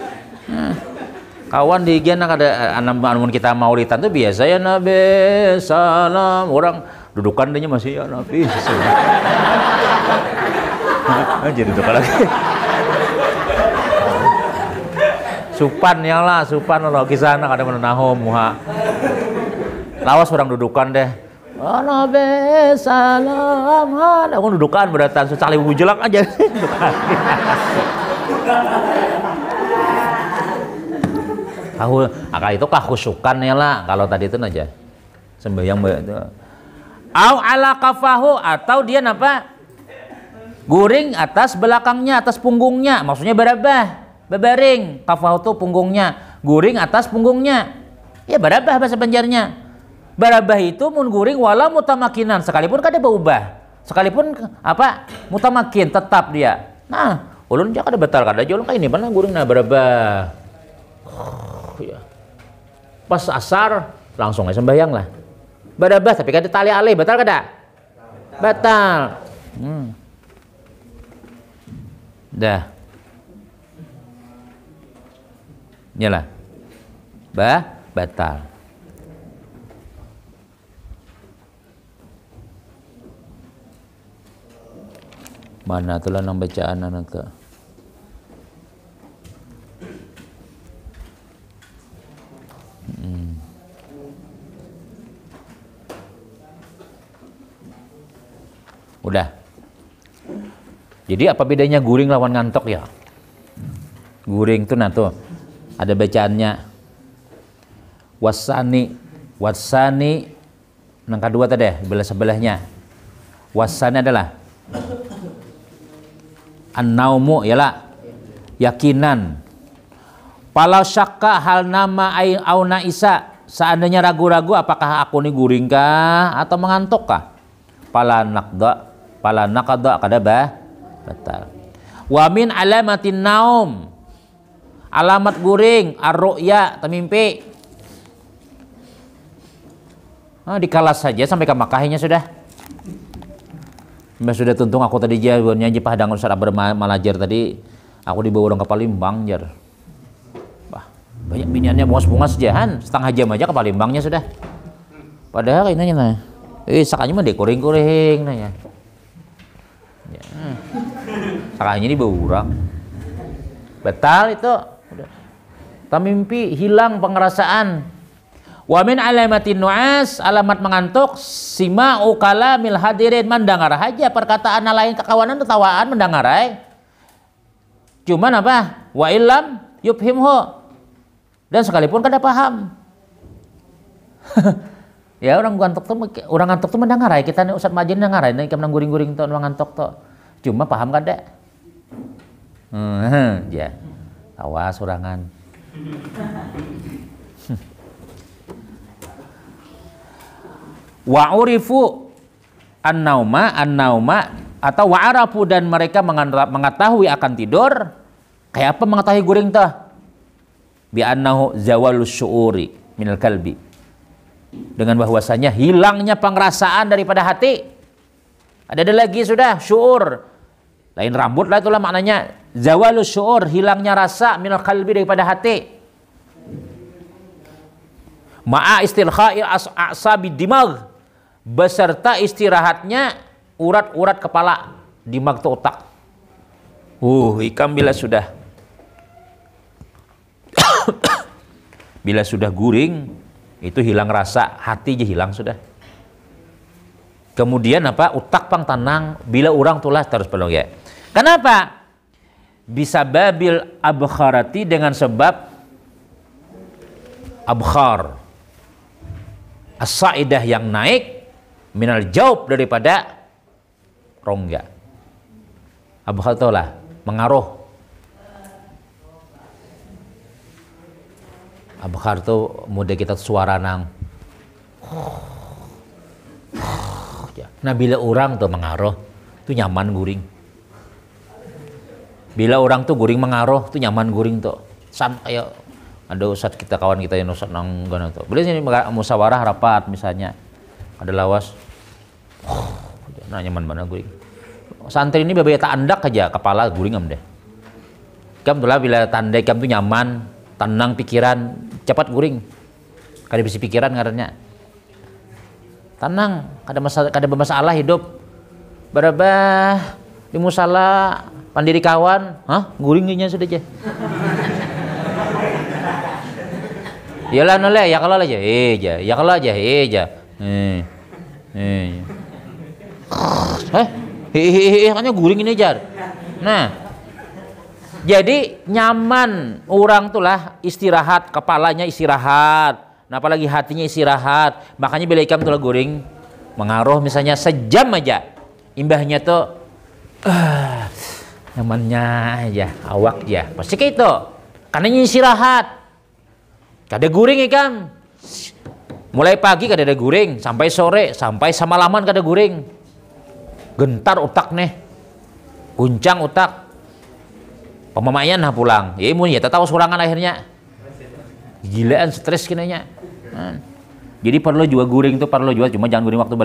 Kawan di gian ada anak kita maulidan tuh biasa ya Nabi salam, orang dudukan dia masih ya Nabi aja duduk lagi. Supan ya lah, supan lo kisah anak ada menahom muha. Lawas orang dudukan deh. Nabi salam, aku dudukan beratan secali bujulak aja. Akal itu khusyukan ya lah kalau tadi itu aja sembahyang itu. Au ala kafahu atau dia apa? Guring atas belakangnya, atas punggungnya. Maksudnya berabah, bebaring. Kafahu itu punggungnya, guring atas punggungnya. Ya berabah bahasa Banjarnya. Berabah itu mun guring wala mutamakinan sekalipun kada berubah. Sekalipun apa? Mutamakin tetap dia. Nah, ulun jak kada batal kada jolong kayak ini mana guring nah berabah. Ya. Pas asar langsung aja sembahyang lah. Berabah tapi kada tali alih batal kada? Batal. Dah. Nyala. Batal. Mana tuh lah nang bacaan anak tuh. Udah. Jadi apa bedanya guring lawan ngantuk ya? Guring tuh nah tuh ada bacaannya wasani nang kedua tadi belah sebelahnya. Wasani adalah an-naumu yalah yakinan. Palau syakka hal nama au naisa, seandainya ragu-ragu apakah aku ini guring kah atau mengantuk kah? Pala nakda kada batal. Wa min alamatin naum, alamat guring ar-ru'ya temimpi. Dikalas saja sampai ke Makkahnya sudah. Mbak sudah tuntung aku tadi jawabannya aja Padang Ustaz Abar Malajar tadi. Aku dibawa orang ke Palembang jar. Wah, banyak biniannya bungas-bungas jahan, setengah jam aja ke Palembangnya sudah. Padahal ini nah. Sakanya mah dekoring-koring nanya. Ya. Sakanya ini bawa orang. Betal itu. Tak mimpi hilang pengerasaan. Wa min alamatin nu'as, alamat mengantuk, sima'u kalamil hadirin, mendengar aja perkataan lain kekawanan ketawaan mendengar ay. Cuman apa? Wa illam yubhimhu. Dan sekalipun kada paham. Ya orang ngantuk tuh mendengar ay, kita nih Ustaz Majin mendengar ay, nih kemana guring-guring tuh orang ngantuk tuh. Cuma paham kada? Ya. Awas orangan. Wa urifu an-nauma atau wa'arafu, dan mereka mengetahui akan tidur. Kayak apa mengetahui guring tuh? Bi annahu zawalus syuuri minal kalbi, dengan bahwasanya hilangnya pengerasaan daripada hati. Ada lagi sudah syuur, lain rambut lah, itulah maknanya zawalus syuur, hilangnya rasa minal kalbi daripada hati. Ma'a istilkha'il a'sabi dimag, beserta istirahatnya urat-urat kepala. Dimag itu otak. Ikam bila sudah bila sudah guring, itu hilang rasa, hati aja hilang sudah. Kemudian apa? Utak pang tenang, bila orang tulas terus pelong ya. Kenapa? Bisa babil abkharati, dengan sebab abkhar as-sa'idah yang naik, minal jaub daripada rongga. Abkhar itu lah mengaruh. Abkhar itu mudah kita suara nang. Nah bila orang tuh mengaruh, tuh nyaman guring. Bila orang tuh guring mengaruh, tuh nyaman guring tuh. Kayak ada ustad kita, kawan kita yang ustad nang gana tuh. Boleh sini musyawarah rapat misalnya, ada lawas. Nah nyaman mana guring. Santri ini beberapa tak andak aja kepala guring am deh. Kam tuh lah bila tanda kam tuh nyaman, tenang pikiran, cepat guring. Kada bisi pikiran ngarannya. Tenang, kada bermasalah hidup. Barabah di musala pandiri kawan, guringnya sudah aja. Yalah noleh, ya kalau aja, ya kalau aja, hanya guring ini jar. Nah, jadi nyaman orang tuh lah istirahat, kepalanya istirahat, nah apalagi hatinya istirahat. Makanya bila ikam tuh lah guring mengaruh misalnya sejam aja, imbahnya tuh nyamannya aja, awak ya pasti kayak itu, karena istirahat. Kada guring ikam, mulai pagi kada ada guring, sampai sore, sampai samalaman kada guring. Gentar utak nih, guncang utak. Pemamayan nah pulang, ya imun ya tahu surangan akhirnya. Gilaan stres kinanya. Jadi perlu juga guring tuh, perlu juga, cuma jangan guring waktu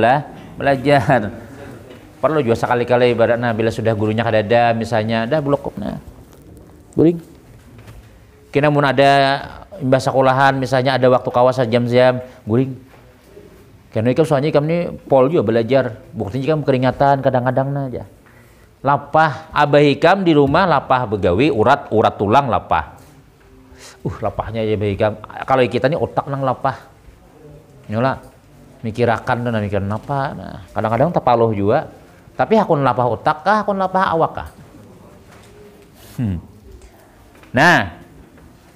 belajar. Perlu juga sekali-kali ibaratnya bila sudah gurunya kada ada misalnya, dah blokop nah. Guring. Kena mun ada imbah sekolahan misalnya ada waktu kawasan jam-jam guring. Karena ikam soalnya ikam ini pol juga belajar, buktinya ikam keringatan kadang-kadang aja. Lapah abah ikam di rumah lapah begawi, urat tulang lapah. Lapahnya aja abah ikam. Kalau kita ini otak nang lapah. Nyola mikirakan dan mikiran apa. Nah, kadang-kadang tapaloh juga. Tapi hakun lapah otak kah, hakun lapah awak kah? Nah,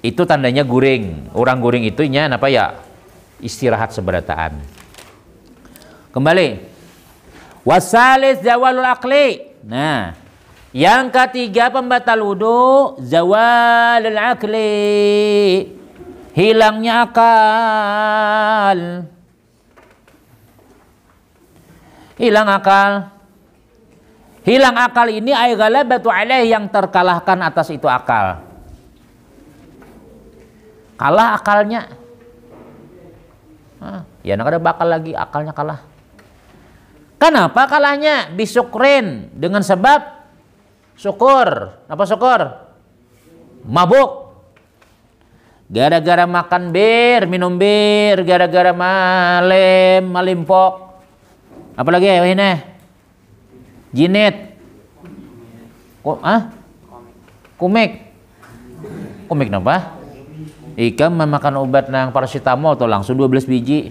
itu tandanya guring. Orang guring itunya apa ya? Istirahat seberataan. Kembali. Wasalis zawalul aqli. Nah, yang ketiga pembatal wudu, zawalul aqli, hilangnya akal. Hilang akal. Hilang akal ini ay ghalabatu alaih, yang terkalahkan atas itu akal. Kalah akalnya. Ya nak ada bakal lagi, akalnya kalah. Kenapa kalahnya? Bisukrin, dengan sebab syukur. Apa syukur? Mabuk. Gara-gara makan bir, minum bir, gara-gara malimpok. Apalagi ya ini? Jinit. Kumik. Kumik napa? Ikam memakan obat nang paracetamol tuh langsung 12 biji.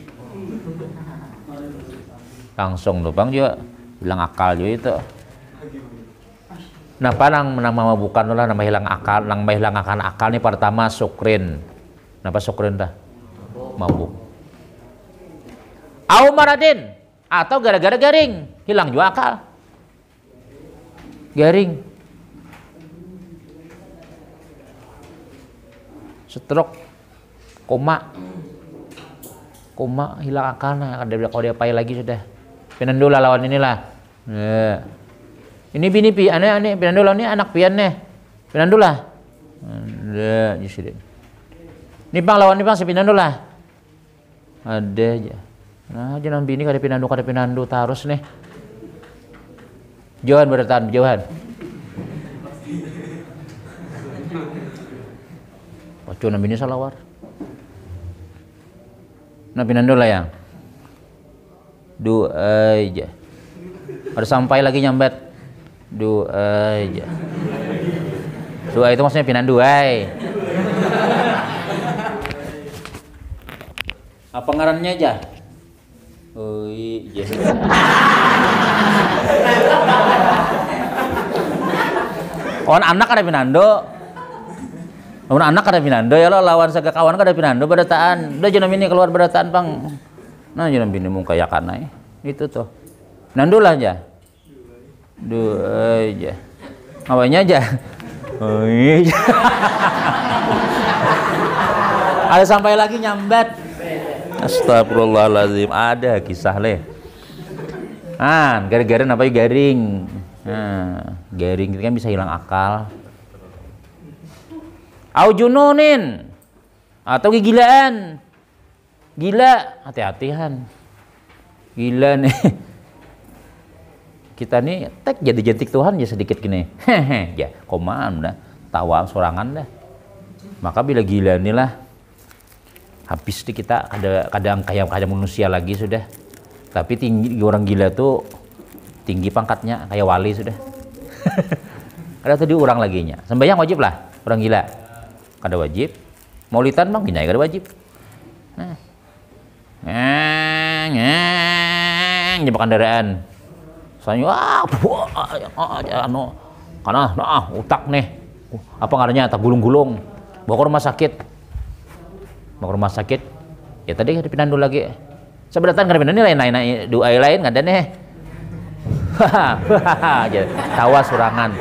Langsung tuh bang juga bilang akal juga itu. Nah parang nama bukan lah nama hilang akan akal nih pertama sukrin. Kenapa sukrin dah? Mabuk. Au maradin atau gara-gara garing hilang juga akal. Garing. Stroke, koma hilang akalnya. Kalau dia payah lagi sudah. Pinandu lah lawan inilah. Ini bini aneh pinandu lawan ini anak pian nih. Pinandu lah. Ini bang lawan ini bang si pinandu lah. Ada aja. Nah jangan bini kada pinandu terus nih. Jauhan bertahan jauhan. Pacu nabi ini salawar. Nabi nando lah yang. Doa aja. Ada sampai lagi nyambat. Doa aja. Doa itu maksudnya pinandu ay. Apa ngarannya aja? Oh iya. On anak ada pinando. Lawan anak ada pinando ya lo lawan saga kawan ada pinando berataan. Udah jenam ini keluar berataan bang. Nah jenam bini muka ya kanai. Itu tuh. Pinando lah aja. Doa aja. Ngapanya aja? Oh iya. Ada sampai lagi nyambat. Astagfirullahaladzim. Ada kisah leh. Gara-gara apa garing. Garing itu kan bisa hilang akal. Au jununin atau kegilaan. Gila, hati-hatian. Gila nih. Kita nih tek jadi jentik Tuhan ya sedikit gini. Hehe, ya komaan dah. Tawa sorangan dah. Maka bila gila inilah habis di kita kadang kayak manusia lagi sudah. Tapi tinggi orang gila tuh tinggi pangkatnya kayak wali sudah. Ada tadi orang laginya. Sembahyang wajib lah orang gila. Kada wajib. Maulidan bang binai kada wajib. Nah. Nyepak kendaraan. Soalnya karena utak nih. Apa ngarannya tak gulung-gulung. Bawa ke rumah sakit. Ya tadi ada pinandu lagi. Sebenarnya kada pinandu lain doa lain kada nih. Tawa surangan.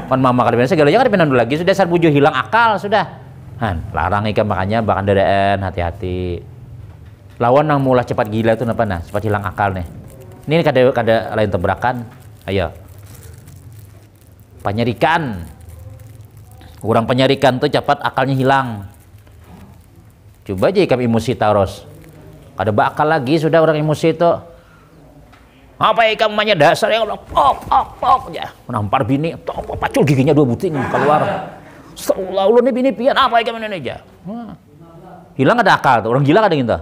Kan mama kada segalanya kada pinandu lagi sudah sarbujo hilang akal sudah. Larang ikan makanya bahkan dadaan hati-hati. Lawan yang mulai cepat gila tuh apa nah cepat hilang akal nih. Ini kada lain tabrakan. Ayo. Penyerikan. Kurang penyerikan tuh cepat akalnya hilang. Coba aja ikan emosi terus. Kada bakal lagi sudah orang emosi itu. Apa ikan namanya dasar yang pok ya. Menampar bini, pacul giginya 2 buting keluar. Astagfirullah nih bini pian apa ikan ini aja. Hilang ada akal tuh. Orang gila kada gitu.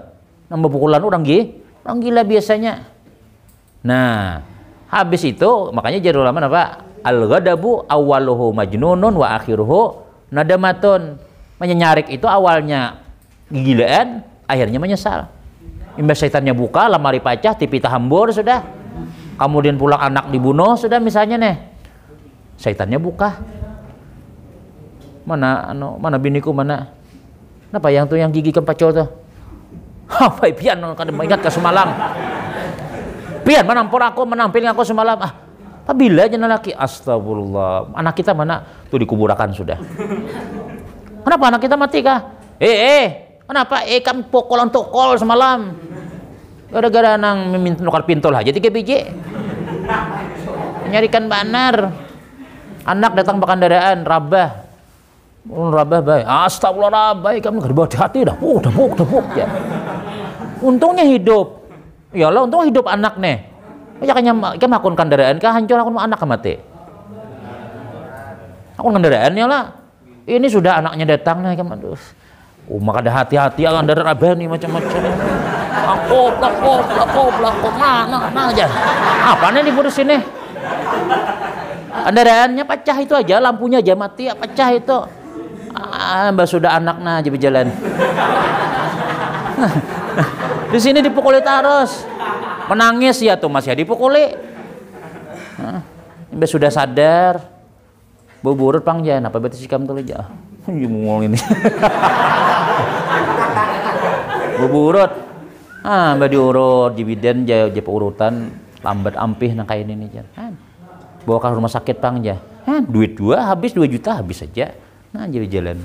Nambah pukulan orang gila biasanya. Nah, habis itu makanya jadi ulama apa? Al-ghadabu awwaluhu majnunun wa akhiruhu nadamatun. Menyarik itu awalnya gilaan, akhirnya menyesal. Imbas setannya buka, lemari pecah, TV hambur sudah. Kemudian pulang anak dibunuh sudah misalnya nih. Setannya buka. Mana biniku mana? Kenapa yang tuh yang gigi kempaco tuh? Apa pian kada ingat ke semalam. Pian menampilin aku semalam. Apabila aja laki. Astagfirullah. Anak kita mana? Tuh dikuburakan sudah. Kenapa anak kita mati kah? Kenapa? Kami pokol untuk kol semalam. Gara-gara nang meminta nukar pintol aja 3 biji. Nyarikan banar. Anak datang bakandaraan, rabah. Rabah baik. Astagfirullah rabah. Kamu gak hati dah. Dapuk ya. Untungnya hidup. Ya Allah, untung hidup anak nih. Ya kanya ikam akun kendaraan kah hancur akun anak mati. Akun kendaraannya lah. Ini sudah anaknya datang nih ikam aduh. Maka ada hati-hati akan dari rabani macam-macam. Lakop mana aja. Apa nih diurus ini? Kendaraannya pecah itu aja, lampunya aja mati, pecah itu. Mbak sudah anaknya aja berjalan. Di sini dipukuli terus. Menangis ya tuh masih dipukuli. Mbak sudah sadar. Burut pangjan apa berarti sikam tuh aja. Ngomong ini. Burut. Mbak diurut dividen jaya urutan lambat ampih nang kain ini jan. Bawa ke rumah sakit pangja. Duit 2 habis 2 juta habis saja. Nah, jadi jalan.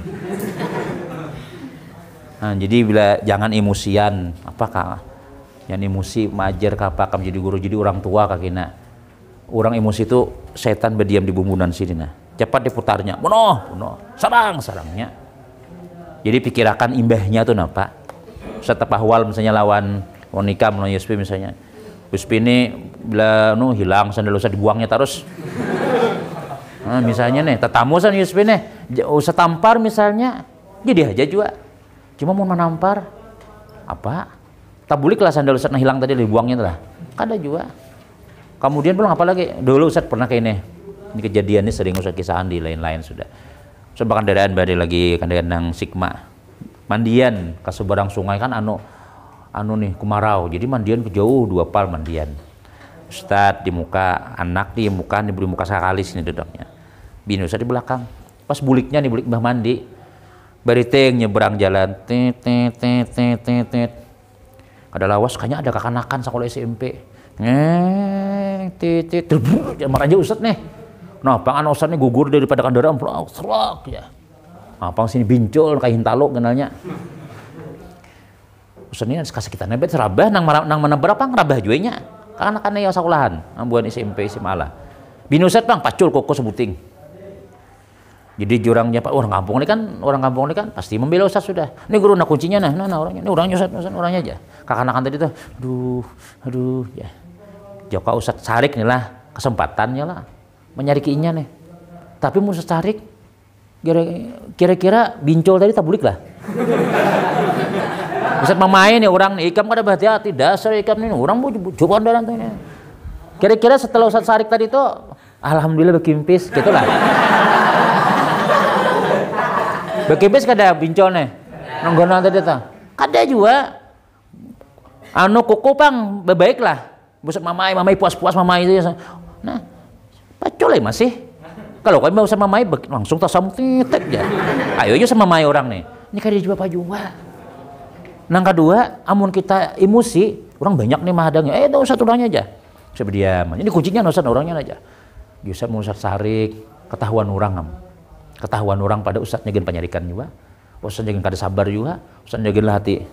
Jadi bila jangan emosian, apakah yang emosi majar kapakam jadi guru jadi orang tua kakina. Orang emosi itu setan berdiam di bumbunan sini nah. Cepat diputarnya. Bunuh, sarangnya. Jadi pikirakan imbahnya tuh napa? Setelah ahwal misalnya lawan Monika melalui Yuspi misalnya. Yuspi ini bila hilang sandal usah dibuangnya terus. Misalnya nih, tetamu san Yuspi nih, usah tampar misalnya, jadi aja juga. Cuma mau menampar apa? Tabulik lah sandal Ustaz hilang tadi dibuangnya lah. Kada juga. Kemudian belum apa lagi? Dulu Ustaz pernah kayak ini kejadian ini sering Ustaz kisahan di lain-lain sudah. Ustaz kendaraan badai lagi kendaraan yang Sigma. Mandian ke seberang sungai kan anu nih kemarau. Jadi mandian ke jauh 2 pal mandian. Ustaz di muka, anak di muka sekali sini duduknya. Bini Ustaz di belakang. Pas buliknya nih bulik mbah mandi. Bariteng nyeberang jalan. Tet. Ada lawas kayaknya ada kekanakan sekolah SMP. Marah aja Ustaz nih. Nah, pangan Ustaz nih gugur daripada kendaraan serak ya. Pang sini bincul kayak hintalo kenalnya. Ustaz ini kasih kita nebet serabah nang mana berapa ngerabah juenya. Anak-anak yang sekolahan, ambuan SMP SMA lah. Bini Ustaz Bang pacul koko sebuting. Jadi jurangnya Pak orang kampung ini kan pasti membela Ustaz sudah. Ini guru nak kuncinya nah orangnya. Ini orangnya Ustaz orangnya aja. Kakak-kakak tadi tuh aduh ya. Joko Ustaz sarik nih lah kesempatannya lah menyarikinya nih. Tapi mau Ustaz sarik kira-kira bincol tadi tabulik lah. Ustaz mamain ya orang nih ikam kada berhati-hati dasar ikam nih orang mau coba andalan tuh ini. Kira-kira setelah Ustaz sarik tadi tuh alhamdulillah berkimpis gitulah. Berkimpis kada bincol nih. Nonggonan tadi tuh. Kada juga. Koko pang baik lah. Ustaz mamai puas-puas mamai itu ya. Nah, pacol masih. Kalau kau mau sama mamai langsung tasam titik ya. Ayo aja sama mamai orang nih. Ini kada juga pajua. Nang kedua, amun kita emosi, orang banyak nih mahadangnya. Itu Ustaz orangnya aja. Saya berdiam. Ini kuncinya Ustaz orangnya aja. Bisa mau Ustaz sarik, ketahuan orang pada Ustaz nyagen penyarikan juga. Ustaz nyagen kada sabar juga. Ustaz nyagen hati.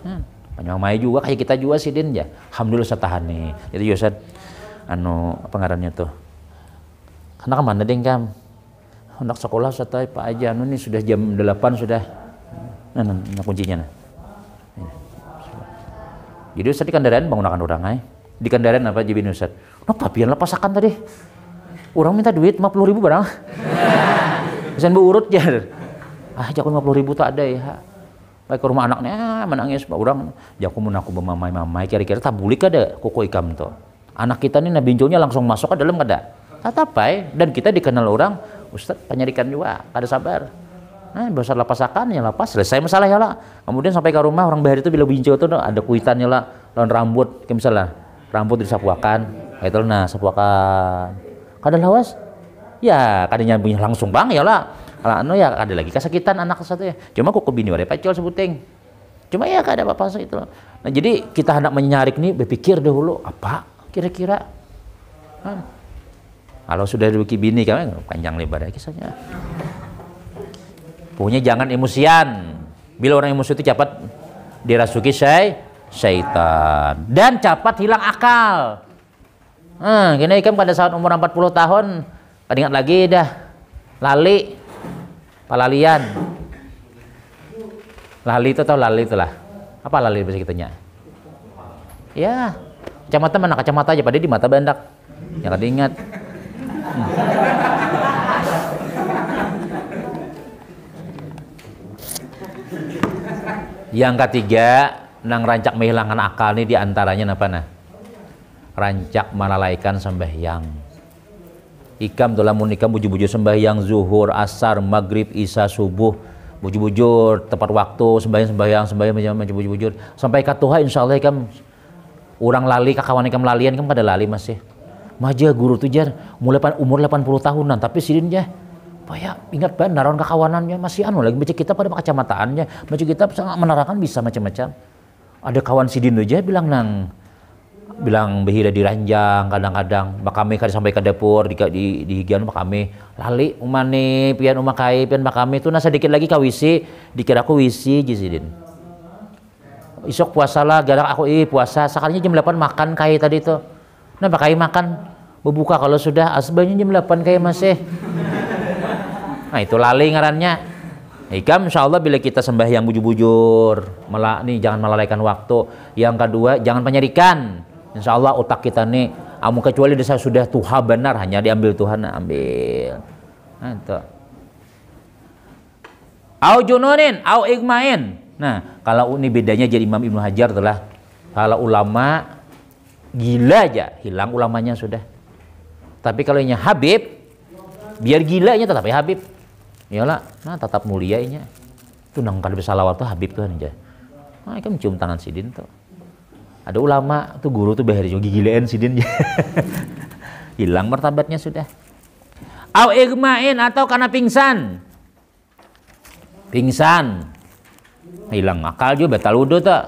Panyamai juga kayak kita juga sih din ya. Alhamdulillah Ustaz tahan nih. Jadi Ustaz apa ngarannya tuh? Anak mana deng kam? Anak sekolah Ustaz Pak aja nih sudah jam 8 sudah. Nah kuncinya nah. Jadi Ustaz di kendaraan menggunakan orang di kendaraan apa jibin Ustaz? Papian lepasakan tadi. Orang minta duit 50.000 barang. Ustaz urut ya. Jakun 50.000 tak ada ya. Baik ke rumah anaknya menangis orang. Jakun menaku mamai kira-kira tabulik ada koko ikam tuh. Anak kita nih bincungnya langsung masuk ke dalam kada. Tatapai dan kita dikenal orang Ustaz penyarikan juga kada sabar. Besar lepasakan ya lepas selesai masalah ya lah. Kemudian sampai ke rumah orang bahari itu bila bincang itu ada kuitannya lah lawan rambut kayak misalnya rambut disapuakan itu nah sapuakan kada lawas ya kada nyambung langsung bang ya lah kalau ya kada lagi kesakitan anak satu ya cuma kok bini wae pacol sebuting cuma ya kada apa-apa itu nah jadi kita hendak menyarik nih berpikir dahulu apa kira-kira kalau sudah dibagi bini kami panjang lebar ya kisahnya. Pokoknya jangan emosian. Bila orang emosi itu cepat dirasuki syaitan dan cepat hilang akal. Gini kan pada saat umur 40 tahun, ingat lagi dah lali, palalian. Lali itu tahu lali itulah. Apa lali bahasa kitanya? Ya, Kacamata mana kacamata aja, padahal di mata bandak. Ya kada ingat. Yang ketiga, nang rancak menghilangkan akal nih diantaranya apa nah? Rancak melalaikan sembahyang. Ikam tuh lamun ikam bujur-bujur sembahyang zuhur, asar, maghrib, isya, subuh, bujur-bujur tepat waktu sembahyang bujur-bujur sampai katuha insyaallah ikam urang lali kakawan ikam lalian ikam kada lali masih. Maja guru tuh jar mulai umur 80 tahunan tapi sidin ya. Paya ingat ban naron kakawanannya masih anu lagi baca kita pada kacamataannya, baca kita sangat menerangkan bisa macam-macam. Ada kawan sidin aja bilang behira diranjang kadang-kadang bakame kada sampai ke dapur di higian bakame lali umane pian umakai pian bakame itu nah sedikit lagi ka wisi dikira aku wisi jisidin isok puasa lah garang aku puasa sekalinya jam 8 makan kai tadi itu nah bakai makan berbuka kalau sudah asbahnya jam 8 kai masih nah itu lali ngarannya ikam insyaallah bila kita sembahyang bujur-bujur nih jangan melalaikan waktu. Yang kedua jangan penyerikan. Insyaallah otak kita nih amu kecuali desa sudah tuha benar hanya diambil Tuhan ambil. Nah itu. Au jununin, au igmain. Nah, kalau ini bedanya jadi Imam Ibnu Hajar adalah kalau ulama gila aja hilang ulamanya sudah. Tapi kalau nya Habib biar gilanya tetap ya Habib. Iyalah, nah tetap mulianya. Itu nang kada salawat tuh Habib tuh aja. Nah, kan cium tangan sidin tuh. Ada ulama tuh guru tuh bahari juga gigilaan sidin hilang martabatnya sudah. Au igmain atau karena pingsan hilang akal juga batal wudu tuh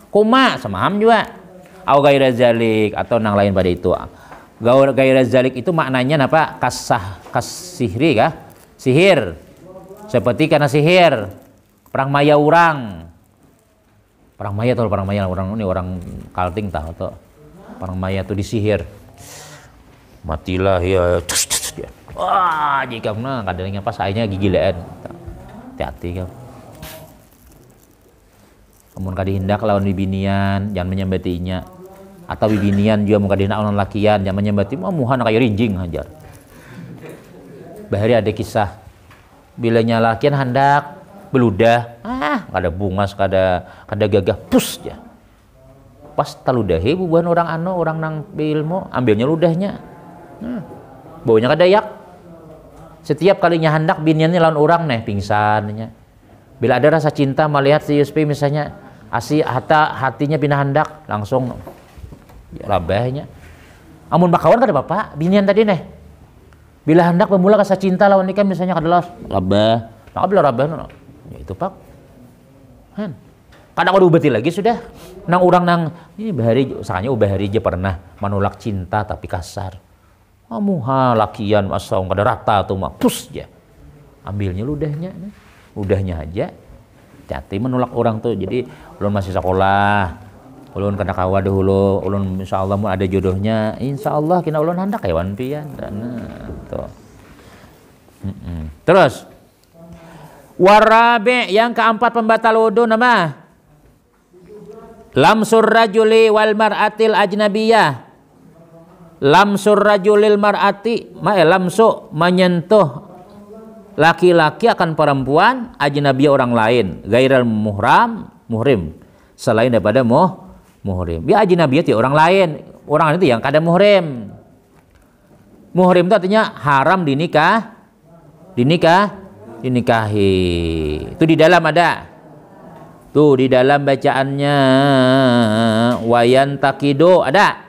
koma sama ham juga. Au gaira zalik atau nang lain pada itu. Gaira zalik itu maknanya apa? Kasihri kah? Sihir. Seperti karena sihir perang maya orang ini orang Kalting tahu tuh perang maya tuh disihir matilah ya wah jika mana kadang pas airnya gigilaan hati-hati kan namun kadihindak lawan bibinian jangan menyembatinya atau bibinian juga mau kadihindak lawan lakian jangan menyembati muhan kayak rinjing hajar bahari ada kisah bilanya lakian hendak beludah kada bungas kada gagah pus ya pas taludahe bubuhan orang nang beilmu ambilnya ludahnya baunya kada yak setiap kalinya hendak biniannya lawan orang nih pingsannya bila ada rasa cinta melihat si Yuspi misalnya hatinya pindah hendak langsung rabahnya amun bakawan kada bapak binian tadi nih bila hendak memula rasa cinta lawan nikah misalnya kada rabah maka bila rabah ya itu pak kadang udah ubati lagi sudah nang orang nang ini bahari sakanya ubahari aja pernah menolak cinta tapi kasar muha lakian asal kada rata tuh mah pus ya ambilnya ludahnya aja hati menolak orang tuh jadi ulun masih sekolah ulun kada kawa dahulu ulun insyaallah mun ada jodohnya insyaallah kina ulun handak hewan pian nah tuh terus warabi yang keempat pembatal wudu nama lamsur rajuli wal mar'atil ajnabiyah lamsur rajulil mar'ati lamsu menyentuh laki-laki akan perempuan ajnabiyah orang lain gairal muhrim selain daripada muhrim ya ajnabiyah itu orang lain itu yang kada muhrim itu artinya haram dinikahi itu di dalam ada tuh di dalam bacaannya wayan takido ada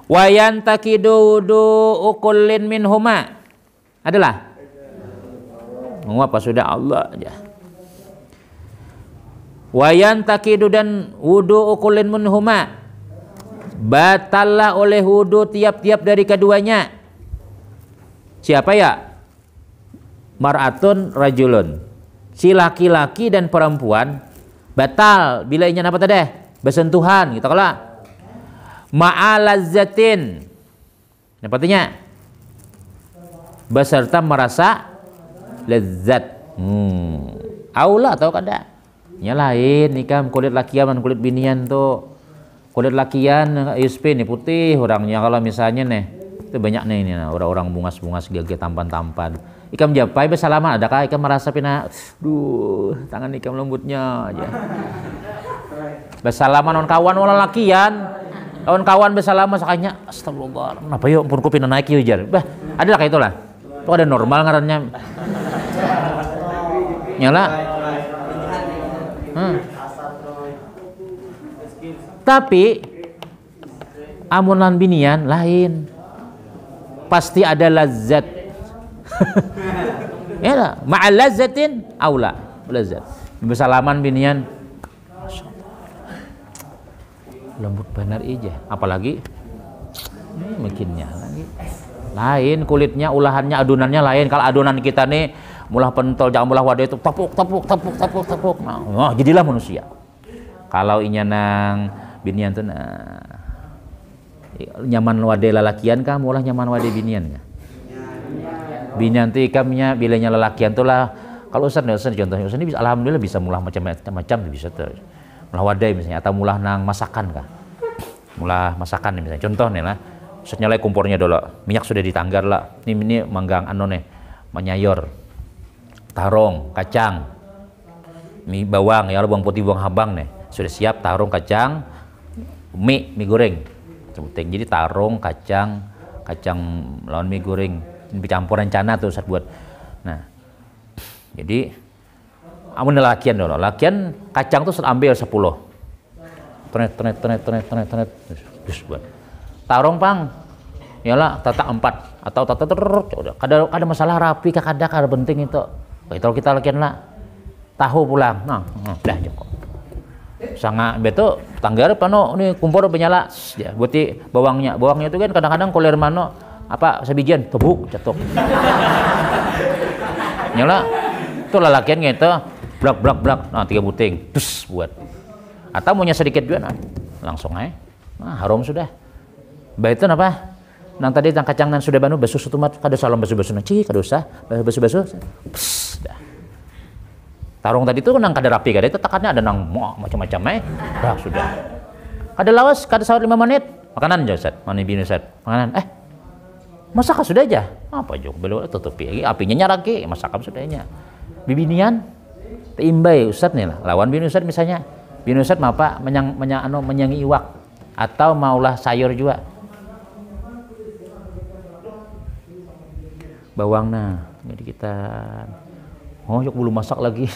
wayan takido wudu ukullin minhuma adalah apa sudah Allah aja wayan takido dan wudu ukullin minhuma batallah oleh wudu tiap-tiap dari keduanya. Siapa ya? Mar'atun rajulun. Si laki-laki dan perempuan batal bila inya apa tadi? Bersentuhan gitu kalau ma'alazzatin. Artinya beserta merasa lezat. Aula atau kada? nya lain nikam kulit lakian dan kulit binian tuh. Kulit lakian USP nih putih orangnya, kalau misalnya nih itu banyak nih ini nah, orang-orang bungas-bungas gagah tampan-tampan. Ikam japai bersalaman, adakah ikam merasa pina tangan ikam lembutnya aja. Bersalaman kawan wala lakian. Kawan-kawan bersalaman sakanya astagfirullah. Kenapa yuk pun ku pina naik yuk jar. Bah, ada lah kayak itulah. Itu ada normal ngarannya. Nyala. Tapi amunan binian lain, pasti ada lazat. Ya lah, ma'al lazzatin aula lazat. Bersalaman binian, lembut benar aja, apalagi makinnya lagi lain kulitnya, ulahannya, adonannya lain. Kalau adonan kita nih mulah pentol, jangan mulah wadah itu tepuk. Nah, jadilah manusia. Kalau inya nang binian tuh nah nyaman wade lalakian kah mulah nyaman wade binian kah? Binian tuh ikamnya bilanya lalakian tuh lah. Kalau Ustaz contohnya Ustaz ini bisa, alhamdulillah bisa mulah macam-macam bisa tuh. Mulah wadai misalnya atau mulah nang masakan kah? Mulah masakan nih misalnya. Contoh nih lah. Ustaz nyalai kompornya dulu. Minyak sudah ditanggar lah. Ini manggang nih menyayor. Tarong, kacang. Mie bawang ya, bawang putih, bawang habang nih. Sudah siap tarong, kacang, mie goreng. Sebutin. Jadi tarong, kacang lawan mie goreng. Ini campuran rencana tuh Ustaz buat. Nah. Jadi amun lakian dulu. Lakian kacang tuh ambil 10. Tenet. Terus buat. Tarong pang. Yalah tatak 4 atau tatak udah. Kada masalah rapi kada penting itu. Kalau kita lakian lah. Tahu pulang. Nah, dah joko. Sangat betul tanggar pano ini kumpul penyala ya buati bawangnya itu kan kadang-kadang koler mano apa sebijian tebuk cetok nyala itu lalakian gitu blak nah 3 buting dus buat atau maunya sedikit juga nah langsung aja nah harum sudah baik itu apa nang tadi tang kacang nan sudah banu basuh tumat kada salam basuh nanti kada usah basuh dah. Tarung tadi itu nang kada rapi kada itu takatnya ada nang macam-macam dah sudah kada lawas kada sahur 5 menit makanan aja Ustaz mani bini Ustaz makanan masak sudah aja apa jok belum tutupi lagi apinya nyaraki masakan sudahnya bibinian teimbai Ustaz nih lah lawan bini Ustaz misalnya bini Ustaz apa menyangi iwak atau maulah sayur juga bawang nah jadi kita yuk belum masak lagi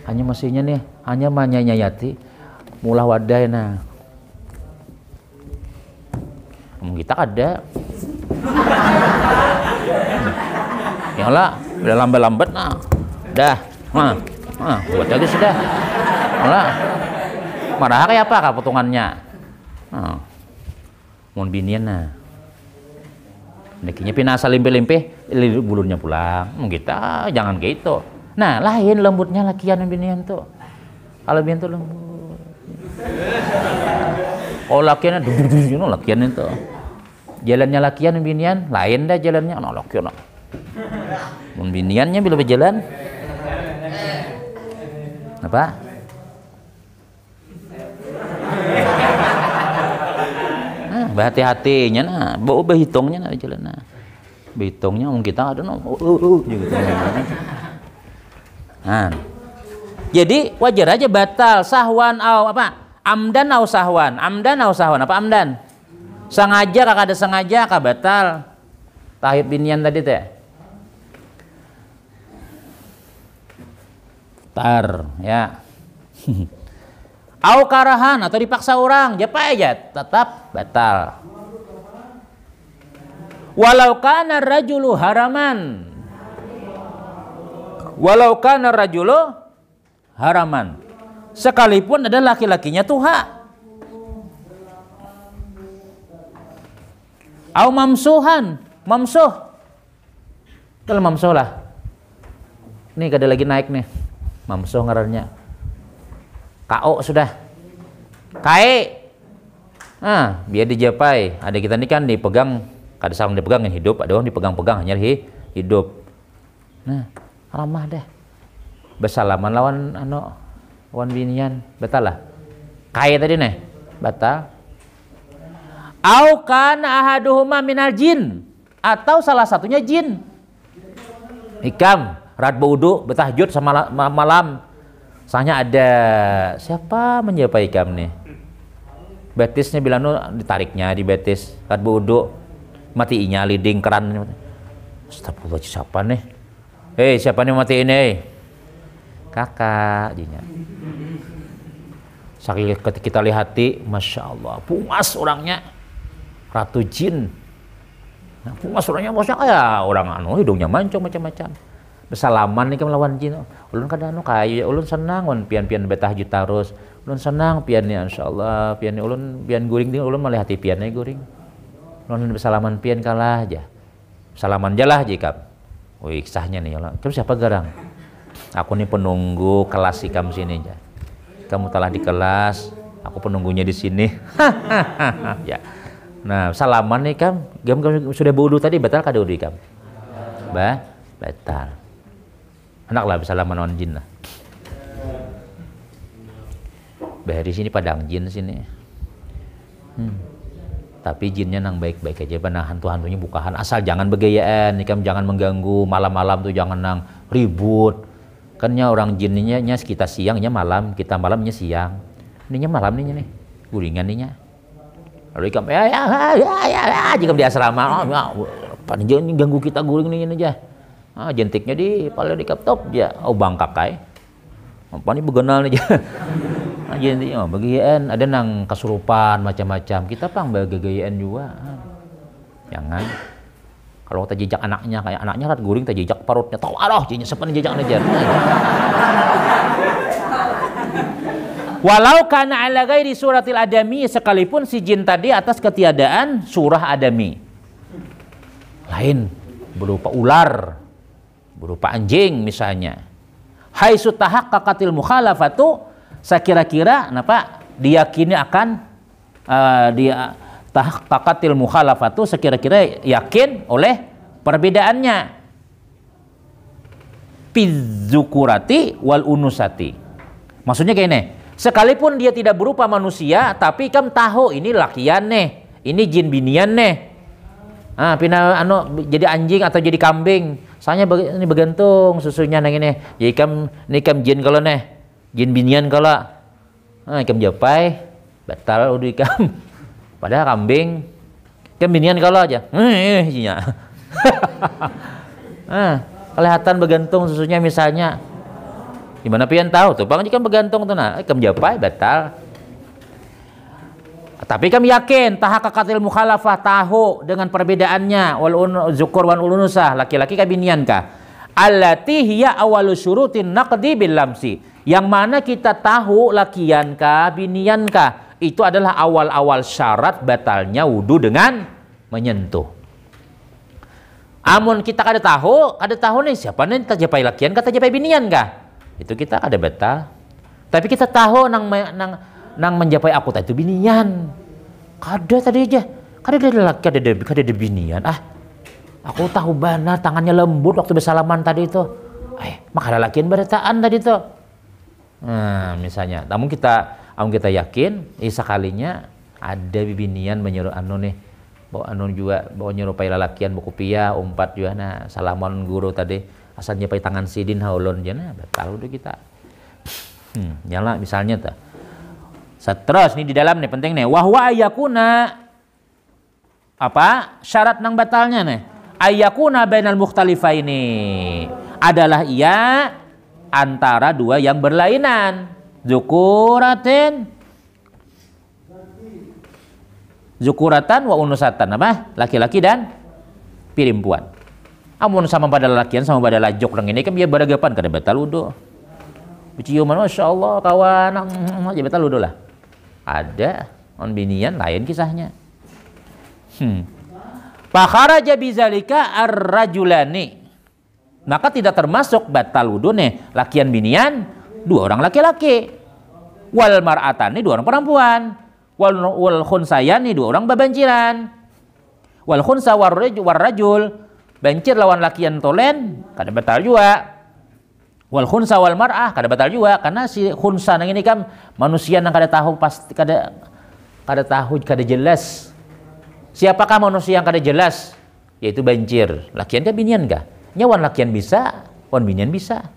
hanya masihnya nih hanya nyayati mulah wadai nah kita ada ya lah udah lambat nah dah buat lagi sudah lah marah kayak apa kah potongannya mau binian nah nekinya pina asal limpe bulunya pulang kita jangan gitu nah lain lembutnya lakian dan binian tuh kalau binian tuh lembut oh lakiannya lakian itu jalannya lakian dan binian lain dah jalannya lakian mun biniannya bila berjalan apa hati-hatinya nah bawa behitungnya nah jalan nah behitungnya kita ada gitu. Nah, jadi wajar aja batal sahwan au apa amdan au sahwan apa amdan sengaja kah kada sengaja kah batal tahib binian tadi teh tar ya au karahan atau dipaksa orang japa aja tetap batal walau kana rajulu haraman sekalipun ada laki-lakinya tuha au mamsuh kalau mamsuh lah nih kada lagi naik nih mamsuh ngarannya KO sudah kae biar dijapai ada kita ini kan dipegang kada saling dipegang yang hidup ada orang dipegang-pegang hanya hidup nah ramah dah bersalaman lawan lawan binian, batal lah. Kaya tadi nih, batal. Au kana ahaduhuma minal jin, atau salah satunya jin. Hikam, rat wudu, bertahajud sama malam. Soalnya ada siapa menjapa hikam nih? Betisnya bilang ditariknya di betis, rat wudu, matiinya liding keran. Astagfirullah, siapa nih? Siapa nih matiin Kakak jinya. Saking kita lihati, masya Allah, puas orangnya, ratu jin. Nah, puas orangnya, bosnya kayak orang hidungnya mancung macam-macam. Bersalaman nih melawan jin. Ulun kadang kayak ulun senang, pian betahajud terus. Ulun senang piannya, insya Allah, pian ulun pian guring dia, ulun melihati piannya guring. Ulun bersalaman pian kalah aja. Salaman jalah jika. Wih, kisahnya nih, Allah. Terus siapa garang? Aku nih penunggu kelas ikam sini aja. Kamu telah di kelas, aku penunggunya di sini. Ya. Nah, salaman nih kam sudah wudu tadi, batal kada wudu kam? Batal. Anak lah bisa salaman on jin lah. Bahari sini padang jin sini. Tapi jinnya nang baik-baik aja, nah hantu-hantunya bukahan, asal jangan begayaan, nikam jangan mengganggu, malam-malam tuh jangan nang ribut. Kannya orang jinnya kita siangnya malam, kita malamnya siang. Ininya malam nih, guringan nih. Lalu ikam jika di asrama, apa nih jangan ganggu kita guring nih aja. Jentiknya di pala di laptop ya, bangkak kai. Apa nih begenal nih aja. Jadi bagian ada nang kesurupan macam-macam, kita pang bagayaan juga. Jangan. Kalau kita jejak anaknya, kayak anaknya rat guring, kita jejak parutnya, tahu aroh jinya sepan jejak aja. Walau kana ala ghairi suratil adami, sekalipun si jin tadi atas ketiadaan surah adami. Lain berupa ular, berupa anjing misalnya. Haitsu tahaqqaqatil mukhalafatu, sekira-kira kenapa diyakini akan dia tahaqqaqatil mukhalafatu, sekira-kira yakin oleh perbedaannya pizzukurati wal unusati. Maksudnya kayak ini, sekalipun dia tidak berupa manusia, tapi kamu tahu ini lakian nih, ini jin binian nih. Jadi anjing atau jadi kambing, soalnya ini bergantung susunya nang ini. Jadi kam jin kalau nih, jin binian kalau ikam japai batal udah ikam. Padahal kambing ikam binian kalau aja. Kelihatan bergantung susunya misalnya. Gimana pian tahu tuh? Bang jika bergantung tuh nah, ikam japai batal. Tapi kami yakin tahaqqaqatil mukhalafah, tahu dengan perbedaannya wal zukur wan unusah, laki-laki ka binian ka. Allati hiya awalu syurutin naqdi bil lamsi. Yang mana kita tahu lakian ka binian ka, itu adalah awal-awal syarat batalnya wudu dengan menyentuh. Amun kita kada tahu nih siapa nih tajapai lakian ka tajapai binian ka. Itu kita kada batal. Tapi kita tahu nang menjapai aku tadi itu binian. Kada tadi aja. Kada ada binian. Aku tahu benar tangannya lembut waktu bersalaman tadi itu. Maka ada lakian berataan tadi itu. Nah, misalnya, namun kita yakin sekalinya ada binian menyuruh nih, bawa nyerupai lalakian buku pia umpat juga nah salaman guru tadi asalnya pakai tangan sidin haulon jana batal udah kita. Nyala misalnya tuh. Terus nih di dalam nih penting nih wahwa ayakuna apa syarat nang batalnya nih ayakuna bainal mukhtalifaini adalah ia antara dua yang berlainan zukuratan wa unusatan apa laki-laki dan perempuan. Amun sama pada lakian sama pada lajok orang ini kan dia beragapan kada batal wudu. Ciuman masya Allah kawan aja batal wudu lah. Ada on binian lain kisahnya. Fakharaja bizalika ar-rajulani. Maka tidak termasuk batal wudu nih lakian binian dua orang laki-laki. Wal mar'atani dua orang perempuan. Wal khunsayani dua orang babanciran. Wal khunsa war rajul bancir lawan lakian tolen kada batal juga. Wal khunsa wal mar'ah kada batal juga karena si khunsa nang ini kan manusia nang kada tahu pasti kada tahu kada jelas. Siapakah manusia yang kada jelas? Yaitu banjir. Lakian ka binian ka? Nyawan lakian bisa, wan binian bisa.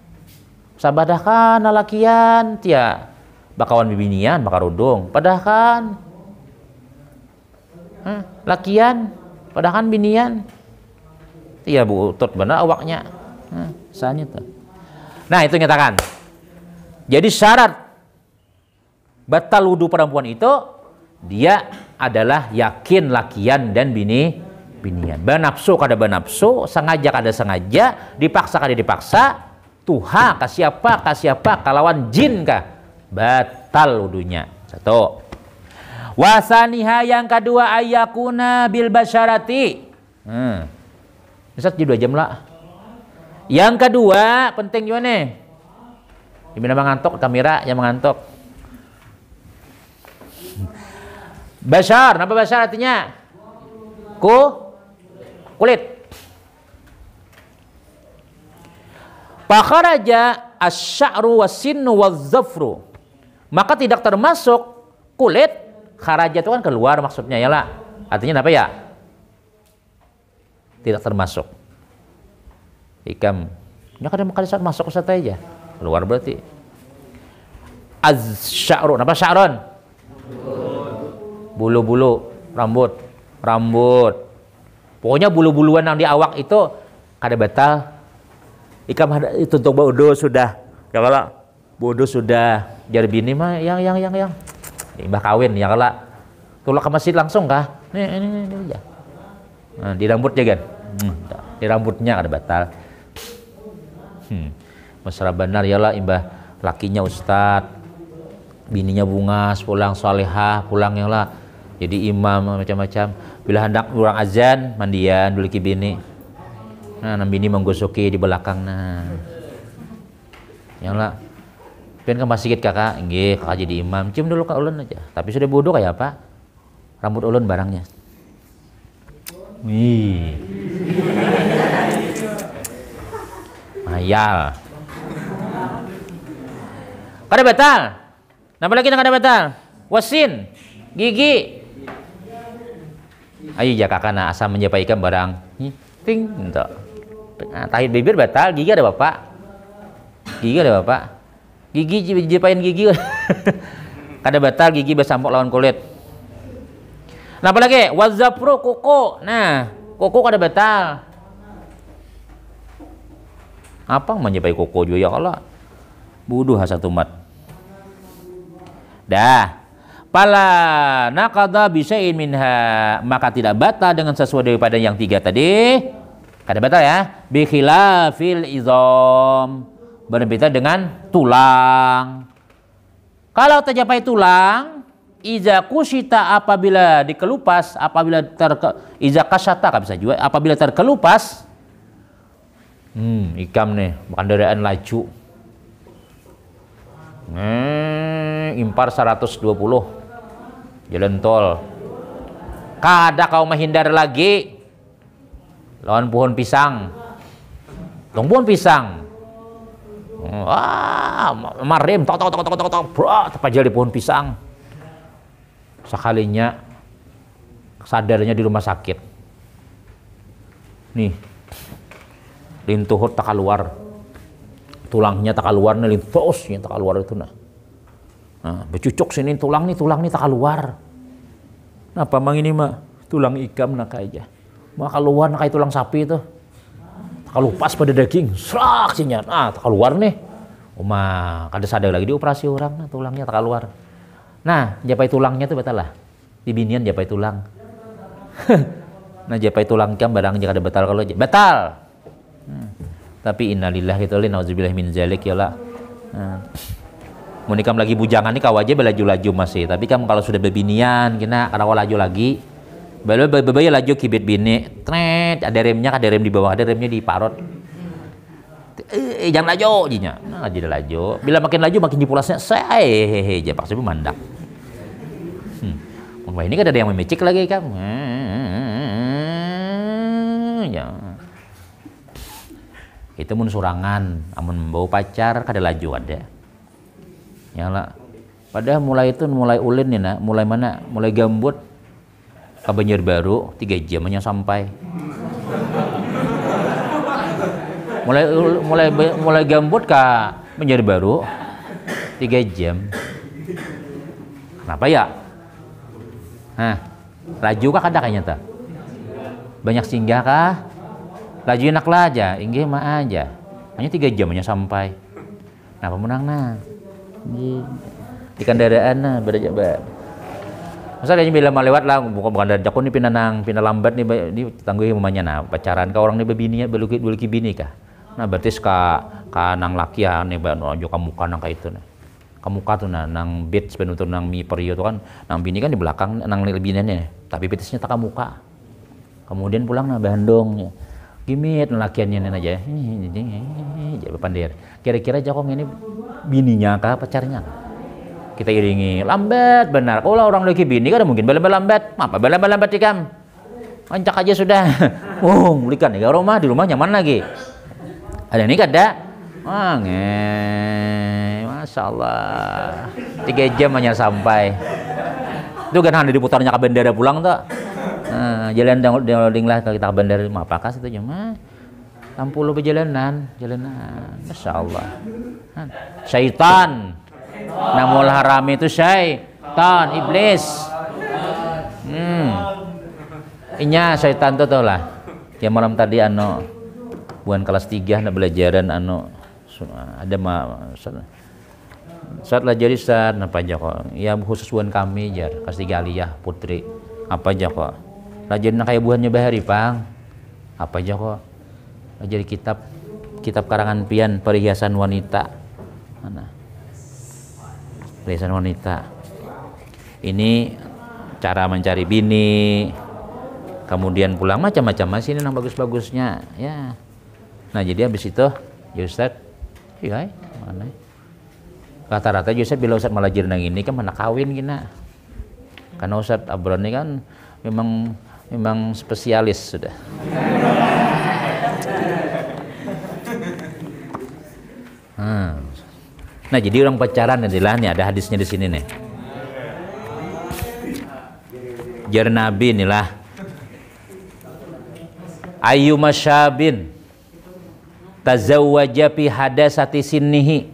Sabadahkan lakian tia bakawan bibinian bakarudung. Padahkan lakian padahkan binian. Tia butut benar awaknya. Sanya tuh. Nah, itu nyatakan. Jadi syarat batal wudu perempuan itu dia adalah yakin lakian dan binian. Benapsu kada benapsu, sengaja kada sengaja, dipaksa kada dipaksa, tuha ka siapa kalawan jin kah batal wudunya. Satu. Wasaniha yang kedua ayakuna bil basyarati. Bisa jadi 2 jam lah. Yang kedua penting juga nih. Gimana mengantuk kamera yang mengantuk. Basyar, apa basyar artinya? Kulit. Fakharaja asy-sya'ru was-sinnu waz-zafru. Maka tidak termasuk kulit. Kharaja itu kan keluar maksudnya ya lah. Artinya apa ya? Tidak termasuk. Ikam, ya kadang saat masuk ke aja, keluar berarti. Az-sya'run, apa sya'run? Bulu-bulu, rambut. Pokoknya bulu-buluan yang di awak itu kada batal. Ikam itu untuk bodoh sudah, ya kalau bodoh sudah jadi bini mah yang imbah kawin ya kalau tulak ke masjid langsung kah? Ini aja. Nah, di rambutnya kan, di rambutnya kada batal. Mesra benar yalah imbah lakinya ustad, bininya bungas, pulang solehah, pulang yalah jadi imam macam-macam. Bila hendak urang azan mandian dulu ki bini. Nah, bini menggosoki di belakang nah. Yalah. Pen ke masjid kakak, nggih kakak jadi imam, cium dulu ke ulun aja. Tapi sudah bodoh kayak apa? Rambut ulun barangnya. Wih. Ayal. Kada batal. Napa lagi kada batal? Wasin, gigi. Ayo ja kakana asam menjapaikan barang. Ting, entok. Tahid bibir batal, gigi ada bapak. Gigi ada bapak. Gigi jepain gigi. Kada batal gigi besampok lawan kulit. Napa lagi? Wazafru kuku. Nah, kuku kada batal. Apa menyepai koko juga ya Allah buduh satu mat dah pala naqadha bisya'in minha maka tidak batal dengan sesuatu daripada yang 3 tadi kada batal ya bi khilafil izam berbeda dengan tulang. Kalau tercapai tulang iza kusita apabila dikelupas iza kasata bisa juga apabila terkelupas. Ikam nih, kendaraan laju. Impar 120. Jalan tol. Kada kau menghindar lagi. Lawan pohon pisang. Lawan pohon pisang. Marem tok terpajal di pohon pisang. Sekalinya sadarnya di rumah sakit. Nih. Lintuhut tak keluar, tulangnya tak keluar, nih lintosnya tak keluar itu nah. Bercucuk sini tulang nih tak keluar. Apa mang ini mah tulang ikam nak aja, mau keluar nak kayak tulang sapi itu, tak lupas pada daging, serak sihnya, tak keluar nih. Kada sadar lagi dioperasi orang, nah, tulangnya tak keluar. Nah, japai tulangnya tuh batal lah, di binian japai tulang. Nah japai tulang ikam barang kada batal kalau batal. Tapi innalillahi wa inna ilaihi min zalik ya lah. Mun ikam lagi bujangan nih kau aja belaju-laju masih. Tapi kamu kalau sudah bebinian kena kada laju lagi. Bebaya laju kibit bini. Tret, ada remnya, ada rem di bawah, ada remnya di parot. Jangan laju jinya. Nah, jadi laju. Bila makin laju makin jipulasnya hehehe aja paksa mandak. Mun ini kan ada yang memecik lagi kamu. Ya. Itu mun surangan, amun bawa pacar kada laju ada. Ya lah. Padahal mulai ulin nih nak, mulai mana? Mulai gambut ke Banjarbaru 3 jam hanya sampai. mulai gambut ke Banjarbaru 3 jam. Kenapa ya? Nah, laju kah kada kayaknya tak? Banyak singgah kah? Laju enak lah aja, inggih mah aja. Hanya 3 jam hanya sampai. Nah, pemenang nah. Di kendaraan nah berjabat. Masa dia bila melewat lah bukan dari jakun ni pindah lambat ni tangguh mamanya nah pacaran ka orang ni bebini ya beluki bini kah. Nah berarti ka nang laki ya ni ojo kamu nang ka itu nah. Kamu tuh nang beat sepenutur nang mi perio tuh kan nang bini kan di belakang nang lebinannya tapi betisnya tak muka. Kemudian pulang nah Bandung ya. Gimit lakiannya aja. Jadi pandir. Kira-kira jakong ini bininya kah pacarnya? Kita iringi lambat benar. Kalau orang lagi bini kan mungkin lambat. Apa lambat ikam? Ancak aja sudah. Belikan ya rumah di rumah nyaman lagi. Ada ini kada? Masya Allah. 3 jam hanya sampai. Itu kan hanya diputarnya ke bandara pulang tuh. Nah, jalan downloading lah kita ke bandara. Apakah itu cuma 60 perjalanan. Masya Allah. Syaitan. Namul haram itu syaitan, iblis. Inya syaitan tuh lah. Ya malam tadi bukan kelas 3 belajaran ada saat lah jadi saat apa aja kok. Ya khusus buan kami jar kelas 3 aliyah putri. Apa aja kok. Lajarin kayak buannya bahari pang. Apa aja kok. Lajari kitab karangan pian perhiasan wanita. Mana? Perhiasan wanita. Ini cara mencari bini. Kemudian pulang macam-macam masih ini yang bagus-bagusnya ya. Nah jadi habis itu ya Ustaz, iya mana? Rata-rata Ustaz bila Ustaz melajari nang ini kan mana kawin gina. Karena Ustaz Abron ini kan memang spesialis sudah. Nah jadi orang pacaran adalah nih ada hadisnya di sini nih. Jar Nabi inilah ayu masyabin tazawwaja fi hadasati sinnihi,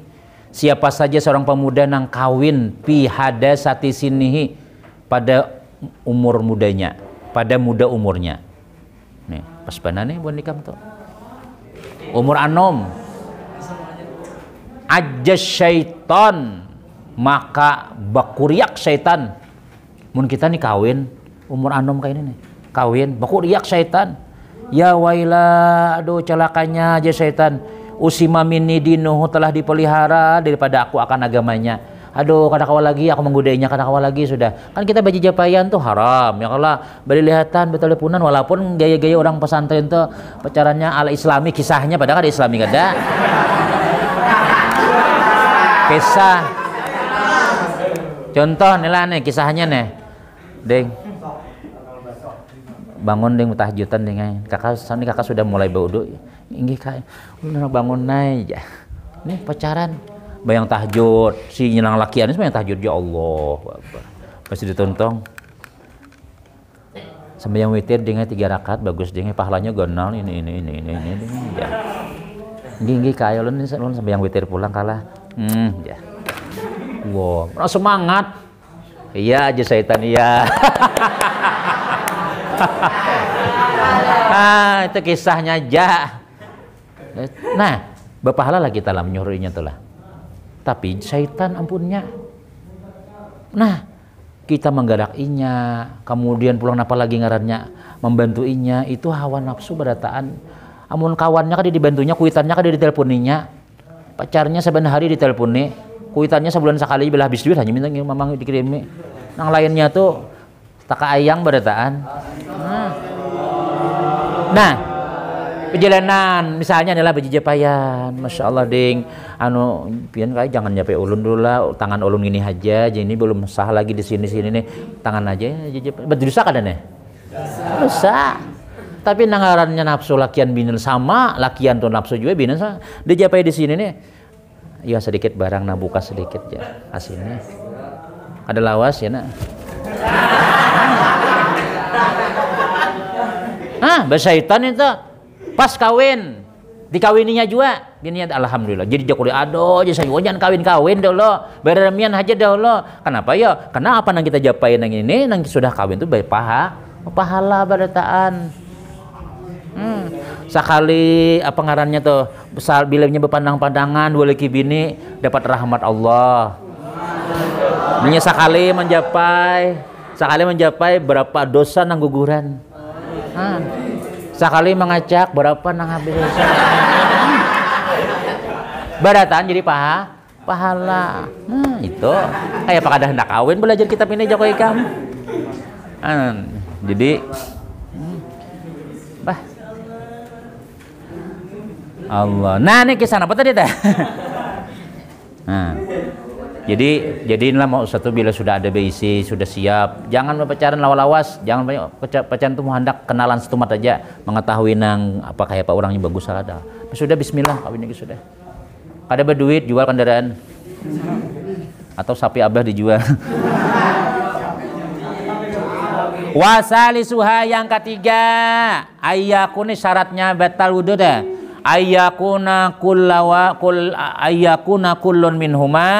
siapa saja seorang pemuda nang kawin fi hadasati sinnihi pada umur mudanya, pada muda umurnya. Nih pas banane buat nikah tuh umur anom ajas syaitan maka bakuriak syaitan. Mun kita nih kawin umur anom kayak ini nih kawin bakuriak syaitan. Ya wailah, aduh celakanya aja syaitan. Usima minni dinuhu, telah dipelihara daripada aku akan agamanya. Aduh kada kawal lagi aku menggodainya, kada kawal lagi sudah. Kan kita baju japaian tuh haram ya kalau beri lihatan beteleponan walaupun gaya-gaya orang pesantren tuh pacarannya ala islami kisahnya padahal kada islami kada. Kisah contoh nih lah nih kisahnya nih deng bangun deng tahjudan deng kakak sudah mulai baudu inggih kak udah bangun naik ya nih pacaran bayang tahjud si nyelang lakian ini bayang tahjud ya Allah pasti ditontong sembahyang witir dengan 3 rakaat bagus dengan pahalanya gonal ini ya inggih kaya ulun sembahyang witir pulang kalah ya. Wow, semangat. Iya aja syaitan iya. Itu kisahnya aja. Nah, berpahala lah kita lah menyuruhnya tuh lah. Tapi syaitan ampunnya. Nah, kita menggarakinya, kemudian pulang napa lagi ngarannya membantuinya, itu hawa nafsu berataan. Amun kawannya kan dibantunya, kuitannya kan diteleponinya. Pacarnya sebenarnya hari diteleponi, kuitannya sebulan sekali bila habis duit hanya minta mamang dikirimi. Yang lainnya tuh tak ayang berataan. Nah, perjalanan misalnya adalah baju japayan, masya Allah ding, pian kayak jangan nyape ulun dulu lah, tangan ulun gini aja, jadi ini belum sah lagi di sini nih, tangan aja, baju rusak ada nih, rusak. Tapi nangarannya nafsu lakian binin sama, lakian tuh nafsu juga binin sama. Dia japai di sini nih. Ya sedikit barang nah buka sedikit ya hasilnya. Ada lawas ya nak. Besyaitan itu pas kawin dikawininya juga gini alhamdulillah jadi jakuli aduh aja saya jangan kawin dulu beremian aja dulu kenapa ya karena apa nang kita japain nang ini nang sudah kawin tuh baik pahala badataan sekali apa ngarannya tuh bilangnya berpandang-pandangan boleh kibini dapat rahmat Allah ini sekali mencapai berapa dosa nang guguran sekali mengajak berapa nang habis barataan jadi pahala itu kayak pak ada hendak kawin belajar kitab ini Joko Ikam jadi Allah nah ini kisah apa tadi teh jadi inilah mau satu bila sudah ada BIC sudah siap jangan berpacaran lawas jangan banyak pacaran tuh hendak kenalan setumat aja mengetahui nang apa kayak pak orangnya bagus ada sudah bismillah kawin lagi sudah kada berduit jual kendaraan atau sapi abah dijual wasalisuha yang ketiga ayyakuni syaratnya batal wudu dah ayyakuna kullun minhuma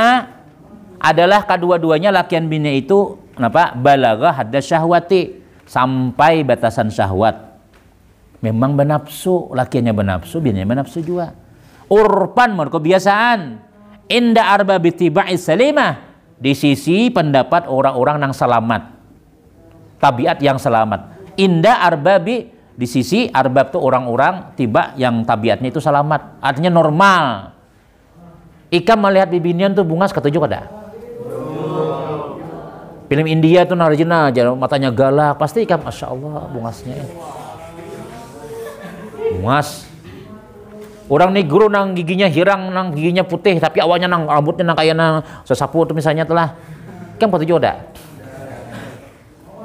adalah kedua-duanya lakian bini itu kenapa balagha hadda syahwati sampai batasan syahwat memang benafsu lakiannya benafsu bininya benafsu juga urpan menurut kebiasaan inda arbabi tibai salimah di sisi pendapat orang-orang yang selamat tabiat yang selamat inda arbabi di sisi arbab tuh orang-orang tiba yang tabiatnya itu selamat artinya normal Ikam melihat bibinian tuh bungas ketujuh kada film India tuh narjina aja matanya galak pasti Ikam masya Allah bungasnya bungas orang negro nang giginya hirang nang giginya putih tapi awalnya nang rambutnya nang kayak nang sesapu tuh misalnya telah Ikam ketujuh ada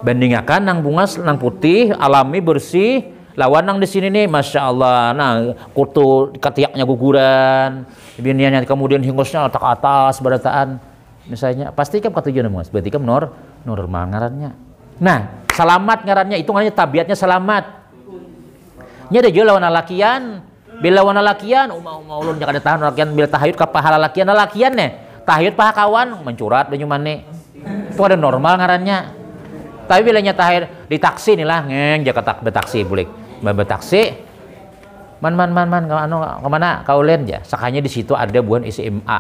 bandingkan nang bungas nang putih alami bersih lawan nang di sini nih masya Allah nah kutu ketiaknya guguran biniannya kemudian hingusnya otak atas berataan misalnya pasti Ikam ketujuh mas berarti Ikam normal ngarannya nah selamat ngarannya itu ngarannya tabiatnya selamat nya ada juga lawan lakian bila lawan lakian mau ulun jangan tahan lakian bila tahayud ke pahala lakian nih tahayud paha kawan mencurat dan nyumane itu ada normal ngarannya tapi bila nya tahayud di taksi nih lah ngeng jaga taksi bulik taksi man kemana kaulen ya sakanya di situ ada buan SMA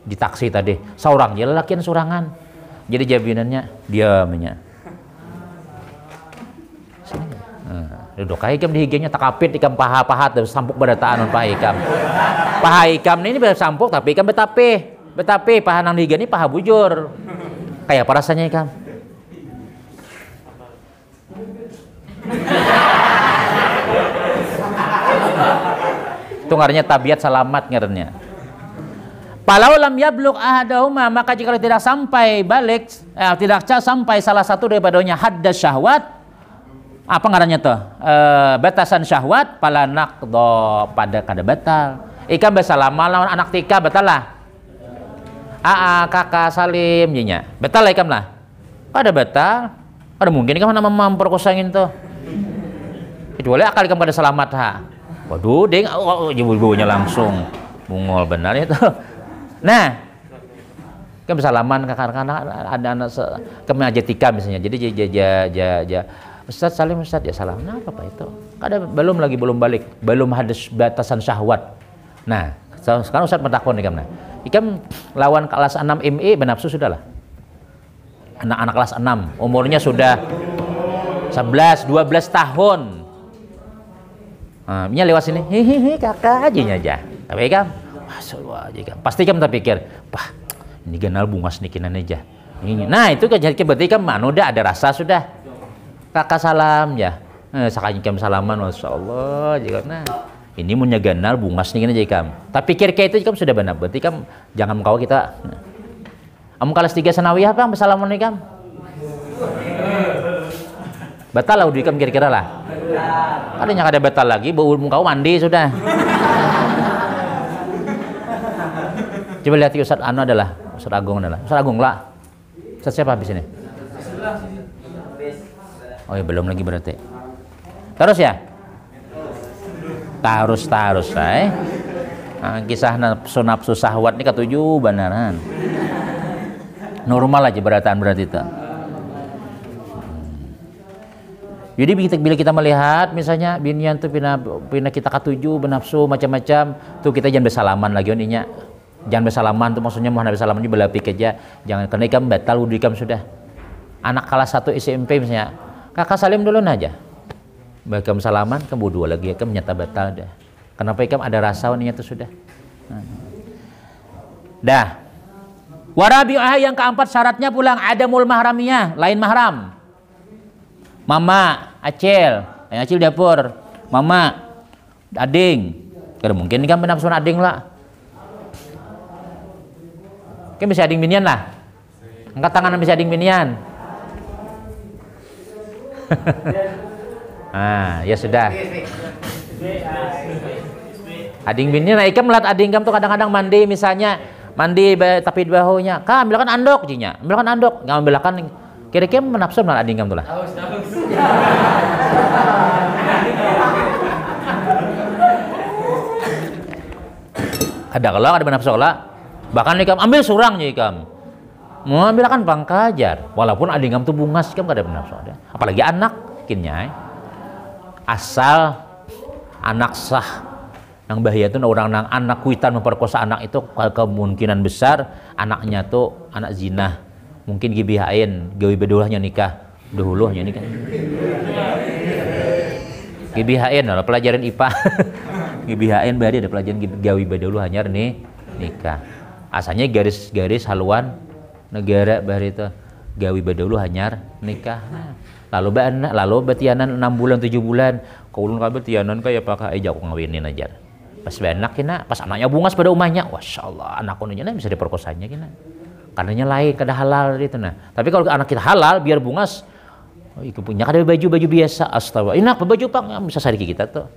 di taksi tadi seorang dia lakian surangan jadi jabinannya diamnya duduk Ikam di higanya takapit Ikam paha terus sampuk badataan paha Ikam ini bersampuk tapi Ikam betape paha nang di higa ini paha bujur kayak apa rasanya Ikam itu ngarannya tabiat selamat ngarannya Palau lam yablugh ahadahuma maka jika tidak sampai tidak sampai salah satu daripadanya hadda syahwat apa ngarannya tuh batasan syahwat pala naqdo pada kada batal Ikam besalama lawan anak tika batal lah kakak salim nyinya batal lah Ikam lah kada batal ada mungkin Ikam nama memperkosangin tuh kecuali akal Ikam pada selamat waduh ding ibu-ibunya langsung bungol benar itu nah kan bisa laman karena ada anak kami aja tika misalnya jadi Ustaz salim Ustaz ya salam nah apa itu belum balik belum hadis batasan syahwat nah sekarang Ustaz bertakon Ikam lawan kelas 6 MI benafsu sudah lah anak-anak kelas 6 umurnya sudah 11 12 tahun nya lewat sini hehehe kakak aja tapi Ikam pasti Ikam terpikir pah ini kenal bungas nikinan aja nah itu kan jadi berarti Ikam udah ada rasa sudah kakak salam ya sakanya Ikam salaman masya Allah jika nah ini punya ganal bungas nikinan aja Ikam tapi pikir kayak itu Ikam sudah benar berarti Ikam jangan mengkau kita kelas 3 sanawiyah Bang bersalaman Ikam Batal lah wudhu ikam kira-kira lah. Adanya kada batal lagi, bau kau mandi sudah. Coba lihat Ustaz Anu adalah Ustaz Agung lah. Ustaz siapa habis ini? Oh ya belum lagi berarti. Terus ya? Tarus kisah nafsu sahwat ini ketujuh beneran. Normal aja berarti itu. Jadi bila kita melihat misalnya binian tuh pina kita ketujuh benafsu macam-macam tuh kita jangan bersalaman lagi oninya. Jangan bersalaman tuh maksudnya mohon bersalaman juga belapik aja. Jangan karena ikam batal wudhu ikam sudah. Anak kelas 1 SMP misalnya, kakak salim dulu aja. Bakam salaman, kamu wudhu lagi, ikam nyata batal dah. Kenapa ikam ada rasa oninya tuh sudah. Dah. Warabi'ah yang keempat syaratnya pulang adamul mahramiyah, lain mahram. Mama, Acil, yang Acil dapur, Mama, ading. Kada mungkin kan benafsun ading lah. Kan bisa ading binian lah. Angkat tangan bisa ading binian. Ya sudah. Ading binian, ikam melihat ading kam tuh kadang-kadang mandi misalnya mandi tapi di bahunya. Kak, ambilkan andok jinya. Ambilkan andok, enggak ambilkan. Kira-kira menafsir malah ading kam tuh lah. Ada kalau ada menafsir lah. Bahkan ikam ambil surangnya ikam. Mau ambilkan pangkajar. Walaupun ading kam tuh bungas ikam kada menafsir. Apalagi anak kinnya. Asal anak sah. Yang bahaya itu orang nang anak kuitan memperkosa anak itu kemungkinan besar anaknya tuh anak zina. Mungkin gibihain gawi bedulahnya nikah dahulunya nikah. Gibihain lah pelajaran IPA. Gibihain berarti ada pelajaran gawi beduluh hanya nih nikah. Asalnya garis-garis haluan negara bahari itu gawi beduluh hanya nikah. Lalu betianan 6 bulan 7 bulan. Kaulun ka betianan kayak apakah ejak ngawinin aja. Pas benak kina, pas anaknya bungas pada umahnya, masya Allah anak kononya bisa diperkosanya kina. Karenanya lain, kada halal itu nah. Tapi kalau anak kita halal, biar bungas, itu punya kada baju biasa, astaga. Enak baju pang, bisa sadiki kita tuh.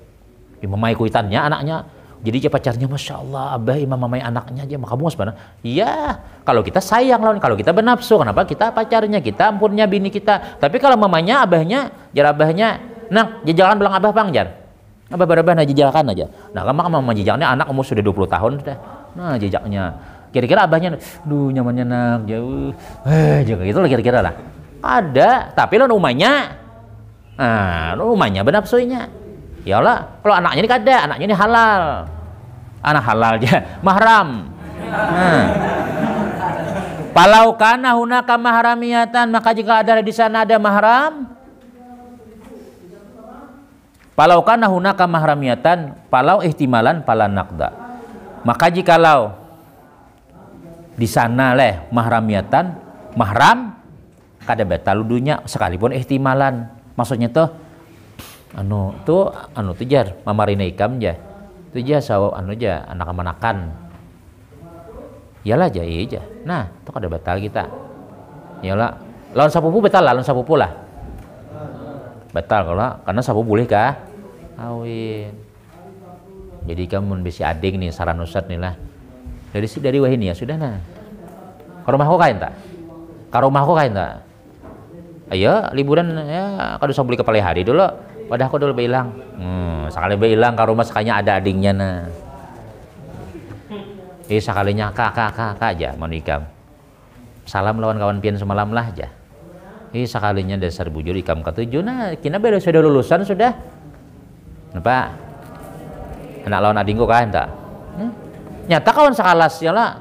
Mamai kuitannya anaknya, jadi dia pacarnya, masya Allah, abah imam mamai anaknya aja, maka bungas mana? Iya, kalau kita sayang lawan, kalau kita bernafsu, kenapa kita pacarnya, kita ampunnya bini kita. Tapi kalau mamanya, abahnya, jar abahnya, nah, jajalan belang abah pang jar. Abah barabah nah jejakan aja. Nah, mama jejaknya anak umur sudah 20 tahun sudah. Nah, jejaknya. Kira-kira abahnya, duh nyamannya nak jauh. Jaga gitu lah kira-kira lah. Ada, tapi lo rumahnya. Nah, rumahnya benafsuinya. Ya Allah, kalau anaknya ini kada, anaknya ini halal. Anak halal aja, mahram. Nah. Palau kana hunaka mahramiyatan, maka jika ada di sana ada mahram, palau kana hunaka mahramiyatan, palau ihtimalan pala naqda. Maka jikalau di sana leh mahramiyatan, mahram kada batal wudunya sekalipun ihtimalan. Maksudnya tuh anu tuh jar mamarina ikam ja. Itu ja sawo anu ja anak-anakan. Iyalah ja iya ja. Nah, itu kada batal kita. Iyalah lawan sapupu batal lah, lawan sapupu lah. Batal kalau karena sapupu boleh kah? Awin. Jadi kamu bisa ading nih saran Ustaz nih lah. Dari wahini ya sudah nah. Ke rumahku kain tak? Ke rumahku kain tak? Ayo liburan ya kalau usah beli kepala hari dulu. Wadah aku dulu bilang. Sekali bilang ke rumah sekalinya ada adingnya nah. Sekalinya kakak aja mau nikam. Salam lawan kawan pian semalam lah aja. Sekalinya dasar bujur ikam ketujuh nah kina baru sudah lulusan sudah. Kenapa? Anak lawan adingku kan tak? Nyata kawan sekalas ya lah.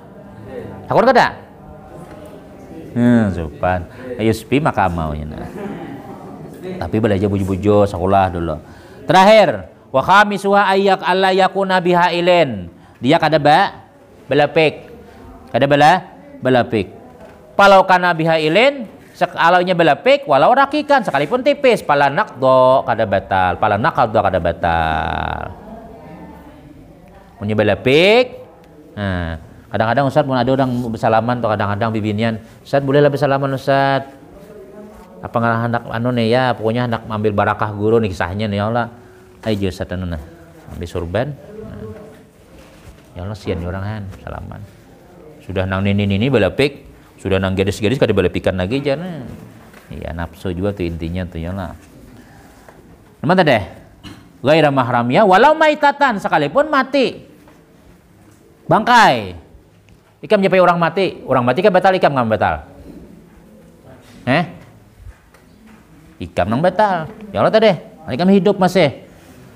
Takut kada? Sopan. Ayo sepi maka maunya. Nah. Tapi belajar bujo-bujo sekolah dulu. Terakhir, wa khamisuha ayyak alla yakuna biha ilain. Dia kada belapik. Kada belapik. Palau kana biha ilain sekalaunya belapik walau rakikan sekalipun tipis pala naqdo kada batal kada batal punya belapik. Nah, kadang-kadang Ustaz pun ada orang bersalaman atau kadang-kadang bibinian Ustaz bolehlah bersalaman Ustaz apa nggak hendak anu nih ya, pokoknya hendak ambil barakah guru nih kisahnya nih ya Allah. Ayo satu nuna ambil surban. Ya Allah sian orang han salaman. Sudah nang ini balepik, sudah nang gadis-gadis kada balepikan lagi jangan. Iya nafsu juga tuh intinya tuh ya Allah. Mana tadi? Ghaira mahramnya walau maitatan sekalipun mati. Bangkai. Ikam nyapai orang mati kan batal ikam nggak batal. Ikam nang batal. Ya Allah tadi, ikam hidup masih.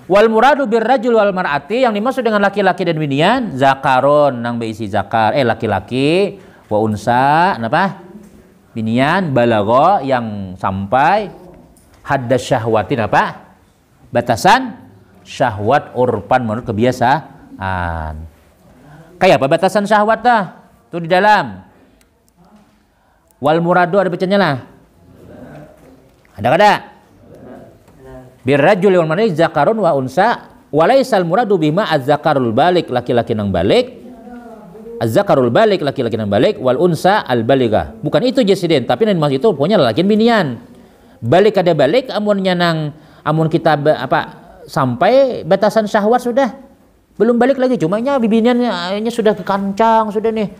Wal muradu birrajul wal mar'ati yang dimaksud dengan laki-laki dan binian zakarun nang berisi zakar laki-laki wa unsa napa? Binian balagha yang sampai haddas syahwatin apa? Batasan syahwat urpan menurut kebiasaan. Kayak apa batasan syahwat dah? Tuh di dalam. Wal muradu ada bacanya lah. Ada kada? Birrajul wal mar'ati zakarun wa unsa walaisal muradu bima az-zakarul balik laki-laki nang balik. Az-zakarul balik laki-laki nang balik wal unsa al baligah. Bukan itu jesiden, tapi yang maksud itu pokoknya laki binian. Balik ada balik amunnya nang amun kita sampai batasan syahwat sudah belum balik lagi, cumanya bibiniannya sudah kekancang sudah nih.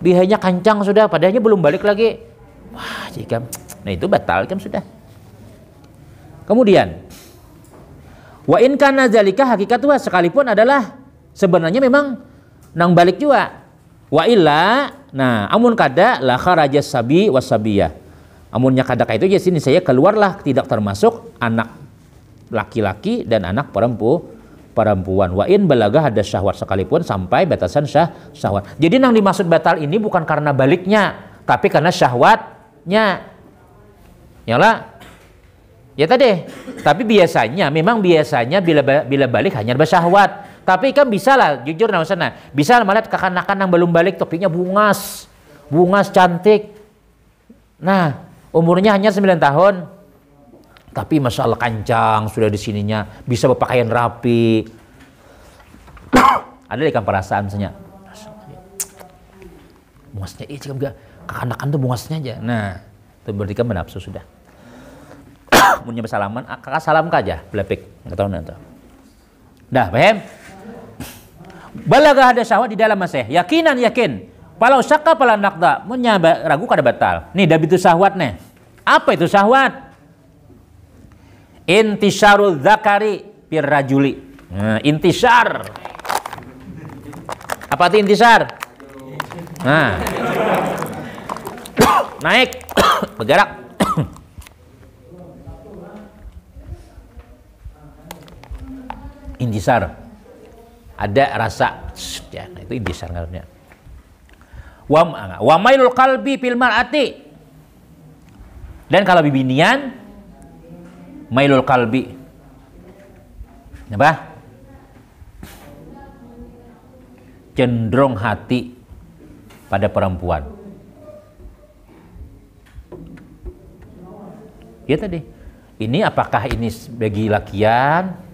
Bihanya kancang sudah padahalnya belum balik lagi. Wah, jika nah itu batal kan sudah. Kemudian wa in kana zalika hakikatuha sekalipun adalah sebenarnya memang nang balik juga. Wa illa nah amun kada la kharaja sabi wasabiyah. Amunnya kada itu ya sini saya keluarlah tidak termasuk anak laki-laki dan anak perempuan. Wa in balagha ada syahwat sekalipun sampai batasan syahwat. Jadi nang dimaksud batal ini bukan karena baliknya, tapi karena syahwatnya. Yalah. Ya tadi. Tapi biasanya bila balik hanya bersyahwat. Tapi kan bisa lah jujur nah sana. Bisa malah kekanakan yang belum balik topinya bungas cantik. Nah, umurnya hanya 9 tahun. Tapi masya Allah kancang sudah di sininya, bisa berpakaian rapi. Ada ikan perasaan misalnya. Bungasnya itu juga kekanakan tuh bungasnya aja. Nah, itu berarti kan menafsu sudah. Munnya bersalaman, kakak salam aja, belepik, nggak tahu nanti. Dah, paham? Balagah ada syahwat di dalam masih. Yakin. Palau syakka pala nakda, munnya ragu kada batal. Nih, dah itu syahwat nih. Apa itu syahwat? Intisyarul zakari fir rajuli. Nah, intisyar. Apa itu intisyar? Nah. Naik, bergerak. Intisar ada rasa ya, nah itu intisar namanya. Wa mailul qalbi fil mar'ati. Dan kalau bibinian mailul qalbi apa? Cenderung hati pada perempuan. Ya tadi. Ini apakah ini bagi lakian?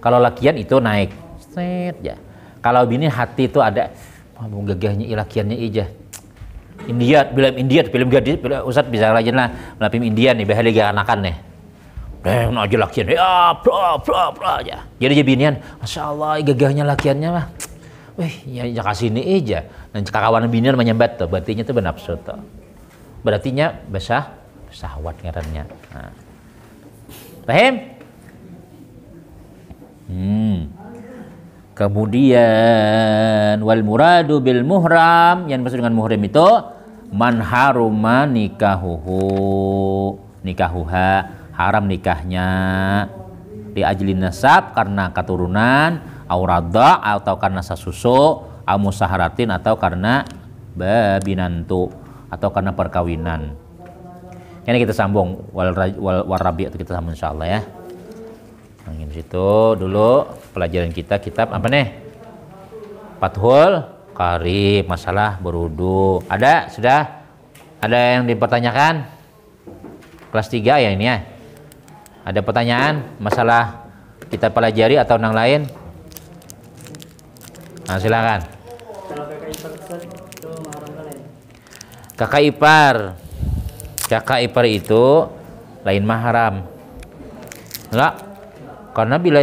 Kalau lakian itu naik, set ya. Kalau bini hati itu ada, mau gagahnya lakiannya ija. Film gadis, Ustaz bisa lagi lah, film Indian nih, bahaya lagi anakan nih. Nah aja lakian, ya bro aja. Jadi binian, masya Allah gagahnya lakiannya mah. Ya kasih ini ija. Dan kawan binian menyambat tuh, berartinya tuh benafsu tuh. Berartinya syahwat ngarannya. Nah. Paham? Kemudian wal muradu bil muhram yang maksud dengan muhram itu man haruma nikahuha haram nikahnya di ajli nasab karena keturunan aurada atau karena sasusu amusaharatin atau karena babinantu atau karena perkawinan. Ini kita sambung wal rabi' itu kita sambung insyaallah ya. Angin situ dulu pelajaran kita kitab apa nih? Fathul Qarib, masalah berudu. Sudah ada yang dipertanyakan? Kelas 3 ya ini ya. Ada pertanyaan masalah kita pelajari atau yang lain? Nah, silakan. Kalau kakak ipar itu mengharamkan ya? Kakak ipar. Kakak ipar itu lain mahram. Enggak. Karena bila